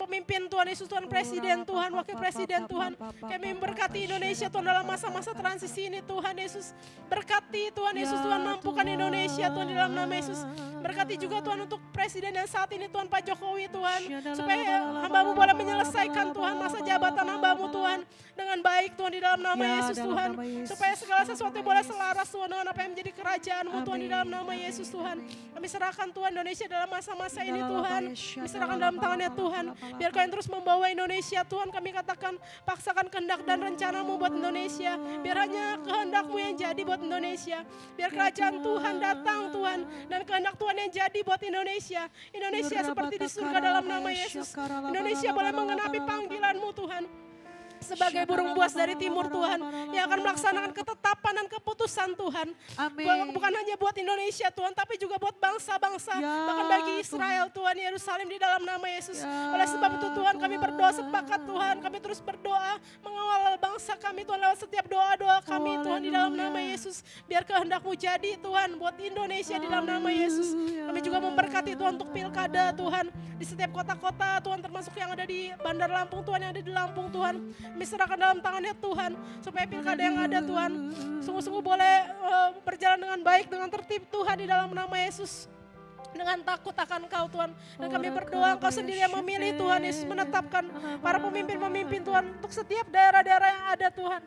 pemimpin Tuhan Yesus Tuhan, presiden Tuhan, wakil presiden Tuhan. Kami memberkati Indonesia Tuhan dalam masa-masa transisi ini Tuhan Yesus. Berkati Tuhan Yesus Tuhan, mampukan Indonesia Tuhan di dalam nama Yesus. Berkati juga Tuhan untuk presiden yang saat ini Tuhan Pak Jokowi Tuhan. Supaya hamba-Mu boleh menyelesaikan Tuhan masa jabatan hamba-Mu Tuhan. Dengan baik Tuhan di dalam nama Yesus Tuhan. Supaya segala sesuatu boleh selaras Tuhan dengan apa yang menjadi kerajaan-Mu Tuhan di dalam nama Yesus Tuhan. Kami serahkan Tuhan Indonesia dalam masa-masa ini Tuhan. Kami serahkan dalam tangannya Tuhan. Biar Kau yang terus membawa Indonesia Tuhan, kami katakan paksakan kehendak dan rencana-Mu buat Indonesia. Biar hanya kehendak-Mu yang jadi buat Indonesia. Biar kerajaan Tuhan datang Tuhan. Dan kehendak Tuhan yang jadi buat Indonesia. Indonesia seperti di surga dalam nama Yesus. Indonesia boleh mengenapi panggilan-Mu Tuhan. Sebagai burung buas dari timur Tuhan, yang akan melaksanakan ketetapan dan keputusan Tuhan. Amin. Bukan hanya buat Indonesia Tuhan, tapi juga buat bangsa-bangsa, bahkan bagi Israel Tuhan, Yerusalem di dalam nama Yesus. Oleh sebab itu Tuhan, kami berdoa sepakat Tuhan, kami terus berdoa mengawal bangsa kami Tuhan lewat setiap doa-doa kami Tuhan di dalam nama Yesus. Biar kehendak-Mu jadi Tuhan buat Indonesia di dalam nama Yesus. Kami juga memberkati Tuhan untuk pilkada Tuhan di setiap kota-kota Tuhan, termasuk yang ada di Bandar Lampung Tuhan, yang ada di Lampung Tuhan. Kami serahkan dalam tangannya Tuhan, supaya pilkada yang ada Tuhan sungguh-sungguh boleh berjalan dengan baik, dengan tertib Tuhan di dalam nama Yesus. Dengan takut akan Kau Tuhan. Dan kami berdoa Engkau sendiri yang memilih Tuhan Yesus, menetapkan para pemimpin-pemimpin Tuhan untuk setiap daerah-daerah yang ada Tuhan.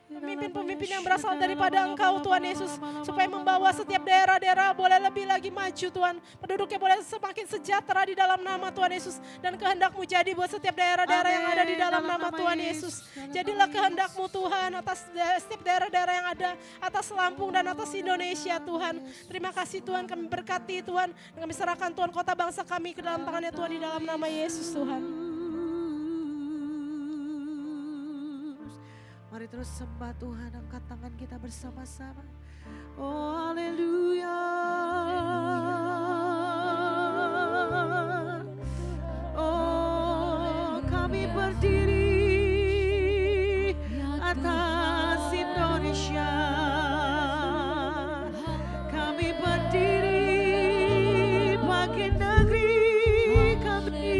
Pemimpin-pemimpin yang berasal daripada Engkau Tuhan Yesus, supaya membawa setiap daerah-daerah boleh lebih lagi maju Tuhan. Penduduknya boleh semakin sejahtera di dalam nama Tuhan Yesus. Dan kehendak-Mu jadi buat setiap daerah-daerah yang ada di dalam nama Tuhan Yesus. Jadilah kehendak-Mu Tuhan atas setiap daerah-daerah yang ada, atas Lampung dan atas Indonesia Tuhan. Terima kasih Tuhan, kami berkati Tuhan. Dan kami serahkan Tuhan kota bangsa kami ke dalam tangannya Tuhan di dalam nama Yesus Tuhan. Mari terus sembah Tuhan, angkat tangan kita bersama-sama. Oh haleluya. Oh kami berdiri atas Indonesia. Kami berdiri bagi negeri kami.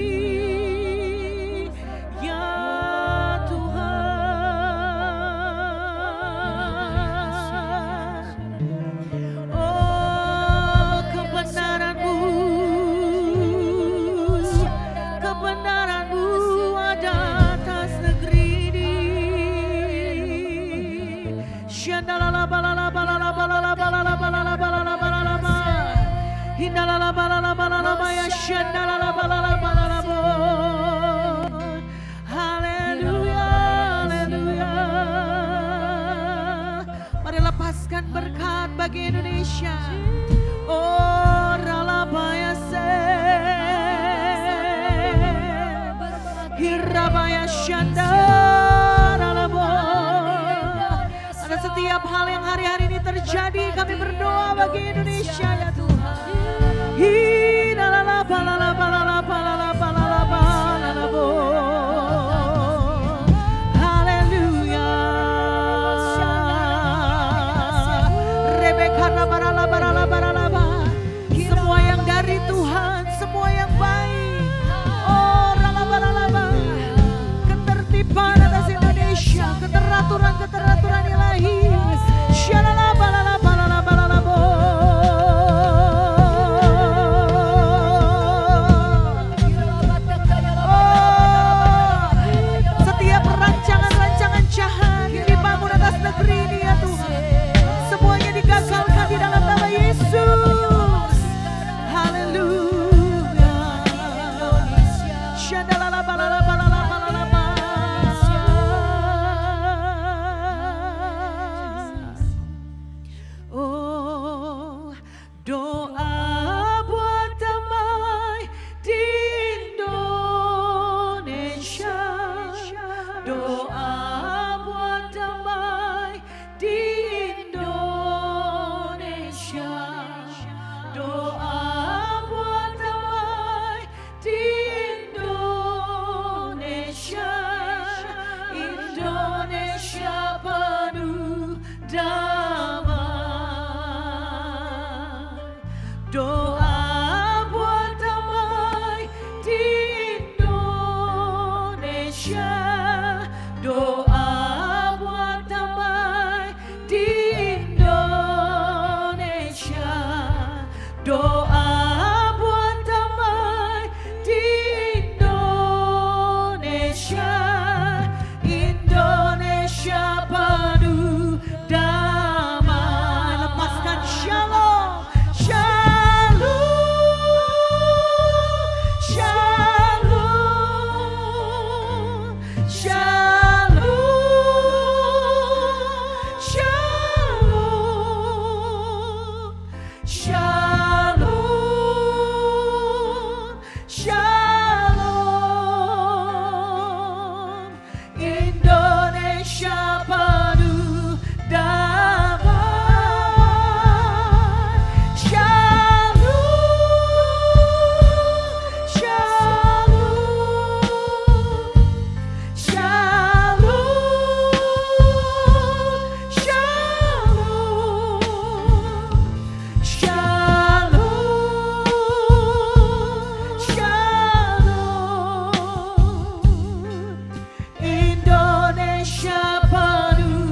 Haleluya, haleluya. Mari lepaskan berkat bagi Indonesia. Oh, ralabaya se. Hirabaya Shandaralabo. Ada setiap hal yang hari-hari ini terjadi, kami berdoa bagi Indonesia ya Tuhan. Haleluya. Semua yang dari Tuhan, semua yang baik. Oh, ralaba. Ketertiban atas Indonesia, keteraturan ilahi. Setiap rancangan-rancangan jahat yang dibangun atas negeri ini ya Tuhan, semuanya digagalkan di dalam nama Yesus. Haleluya. Oh, doa buat damai di Indonesia. Doa buat damai di Indonesia. Doa buat damai di Indonesia. Indonesia penuh damai. Doa buat damai di Indonesia. Doa buat damai di Indonesia. Doa buat damai di Indonesia. Indonesia penuh damai. Lepaskan shalom. Indonesia penuh damai. Indonesia penuh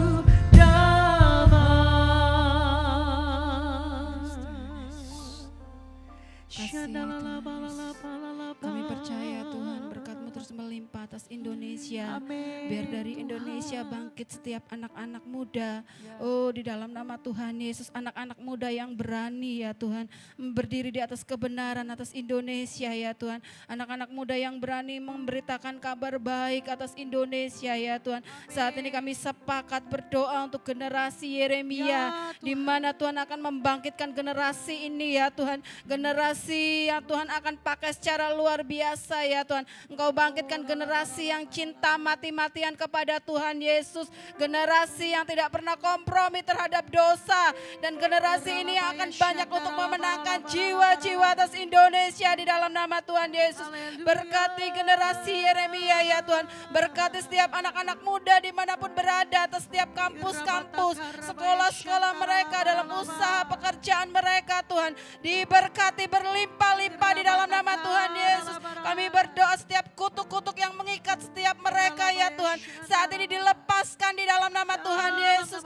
Kami percaya Tuhan berkat-Mu terus melimpah atas Indonesia. Amin. Biar dari Indonesia bangkit setiap anak-anak muda. Oh, di dalam nama Tuhan Yesus, anak-anak muda yang berani ya Tuhan, berdiri di atas kebenaran atas Indonesia ya Tuhan. Anak-anak muda yang berani memberitakan kabar baik atas Indonesia ya Tuhan. Saat ini kami sepakat berdoa untuk generasi Yeremia, di mana Tuhan akan membangkitkan generasi ini ya Tuhan. Generasi yang Tuhan akan pakai secara luar biasa ya Tuhan. Engkau bangkitkan generasi yang cinta mati-matian kepada Tuhan Yesus. Generasi yang tidak pernah kompromi terhadap dosa. Dan generasi ini akan banyak untuk memenangkan jiwa-jiwa atas Indonesia di dalam nama Tuhan Yesus. Berkati generasi Yeremia ya Tuhan. Berkati setiap anak-anak muda dimanapun berada, atas setiap kampus-kampus, sekolah-sekolah mereka, dalam usaha pekerjaan mereka Tuhan. Diberkati berlimpah-limpah di dalam nama Tuhan Yesus. Kami berdoa setiap kutuk-kutuk yang mengikat setiap mereka ya Tuhan, saat ini dilepaskan di dalam nama Tuhan Yesus.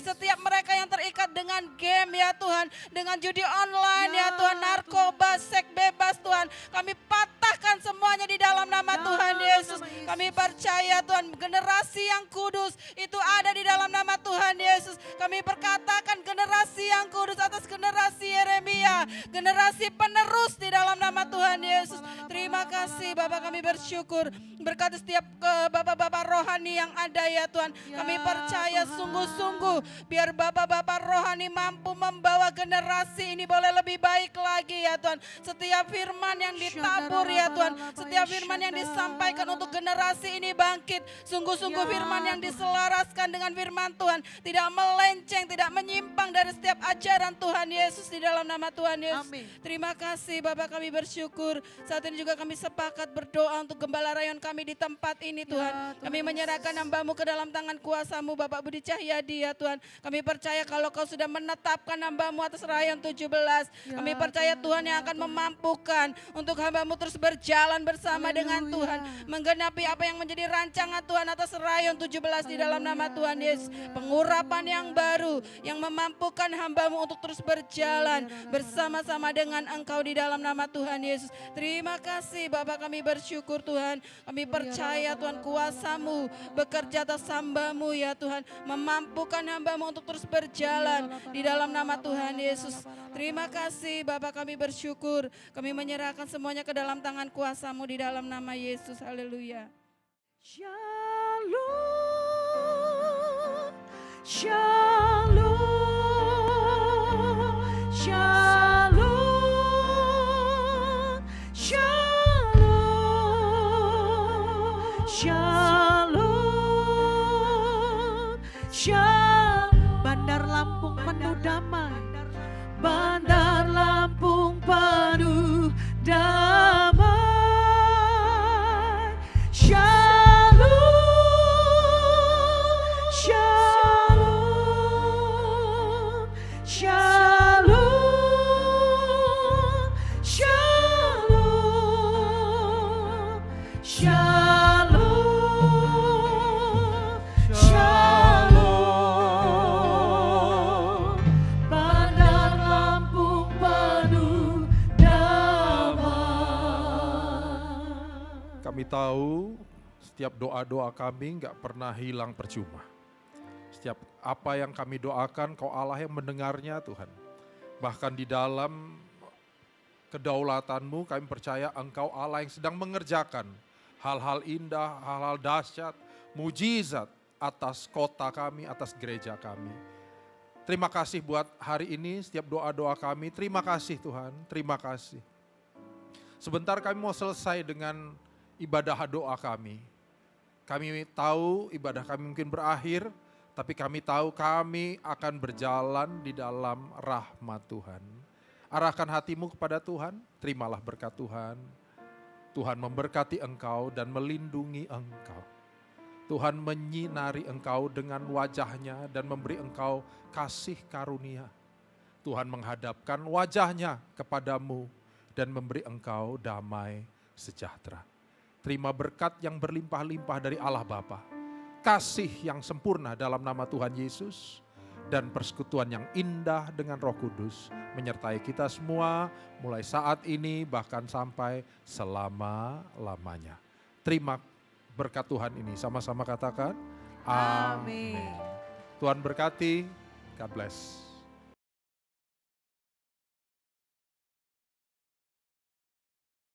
Setiap mereka yang terikat dengan game ya Tuhan, dengan judi online ya Tuhan, narkoba, seks bebas Tuhan, kami patahkan semuanya di dalam nama Tuhan Yesus. Kami percaya Tuhan, generasi yang kudus itu ada di dalam nama Tuhan Yesus. Kami berkatakan generasi yang kudus atas generasi Yeremia haleluya. Generasi penerus di dalam nama Tuhan Yesus. Terima kasih Bapak, kami bersyukur. Berkati setiap bapak-bapak rohani yang ada ya Tuhan. Kami percaya sungguh-sungguh biar bapak-bapak rohani mampu membawa generasi ini boleh lebih baik lagi ya Tuhan. Setiap firman yang ditabur ya Tuhan, setiap firman yang disampaikan untuk generasi ini bangkit. Sungguh-sungguh firman yang diselaraskan dengan firman Tuhan, tidak melenceng, tidak menyimpang dari setiap ajaran Tuhan Yesus di dalam nama Tuhan Yesus. Amin. Terima kasih Bapak, kami bersyukur. Saat ini juga kami sepakat berdoa untuk gembala rayon kami di tempat ini Tuhan. Kami menyerahkan hamba-Mu ke dalam tangan kuasa-Mu Bapak Budi Cahyadi ya Tuhan. Kami percaya kalau Kau sudah menetapkan hamba-Mu atas rayon 17. Kami percaya Tuhan yang akan memampukan untuk hamba-Mu terus berjalan bersama dengan Tuhan. Menggenapi apa yang menjadi rancangan Tuhan atas rayon 17 di dalam nama Tuhan Yesus. Pengurapan yang baru yang memampukan hamba-Mu untuk terus berjalan bersama-sama dengan Engkau di dalam nama Tuhan Yesus. Terima kasih Bapak, kami bersyukur Tuhan. Kami percaya Tuhan kuasa-Mu bekerja atas hamba-Mu ya Tuhan. Memampukan hamba-Mu untuk terus berjalan di dalam nama Tuhan Yesus. Terima kasih Bapak, kami bersyukur. Kami menyerahkan semuanya ke dalam tangan kuasa-Mu di dalam nama Yesus. Haleluya. Shalom, shalom, shalom, shalom, shalom, shalom. Bandar Lampung penuh damai, Bandar Lampung penuh damai. Shalom, shalom, shalom, shalom, shalom, shalom. Bandar Lampung penuh damai. Kami tahu setiap doa-doa kami nggak pernah hilang percuma. Setiap apa yang kami doakan, Kau Allah yang mendengarnya Tuhan. Bahkan di dalam kedaulatan-Mu kami percaya Engkau Allah yang sedang mengerjakan hal-hal indah, hal-hal dahsyat, mujizat atas kota kami, atas gereja kami. Terima kasih buat hari ini, setiap doa-doa kami. Terima kasih Tuhan, terima kasih. Sebentar kami mau selesai dengan ibadah doa kami. Kami tahu ibadah kami mungkin berakhir, tapi kami tahu kami akan berjalan di dalam rahmat Tuhan. Arahkan hatimu kepada Tuhan, terimalah berkat Tuhan. Tuhan memberkati engkau dan melindungi engkau. Tuhan menyinari engkau dengan wajahnya dan memberi engkau kasih karunia. Tuhan menghadapkan wajahnya kepadamu dan memberi engkau damai sejahtera. Terima berkat yang berlimpah-limpah dari Allah Bapa, kasih yang sempurna dalam nama Tuhan Yesus, dan persekutuan yang indah dengan Roh Kudus menyertai kita semua mulai saat ini bahkan sampai selama-lamanya. Terima berkat Tuhan ini, sama-sama katakan amin. Amin. Tuhan berkati, God bless.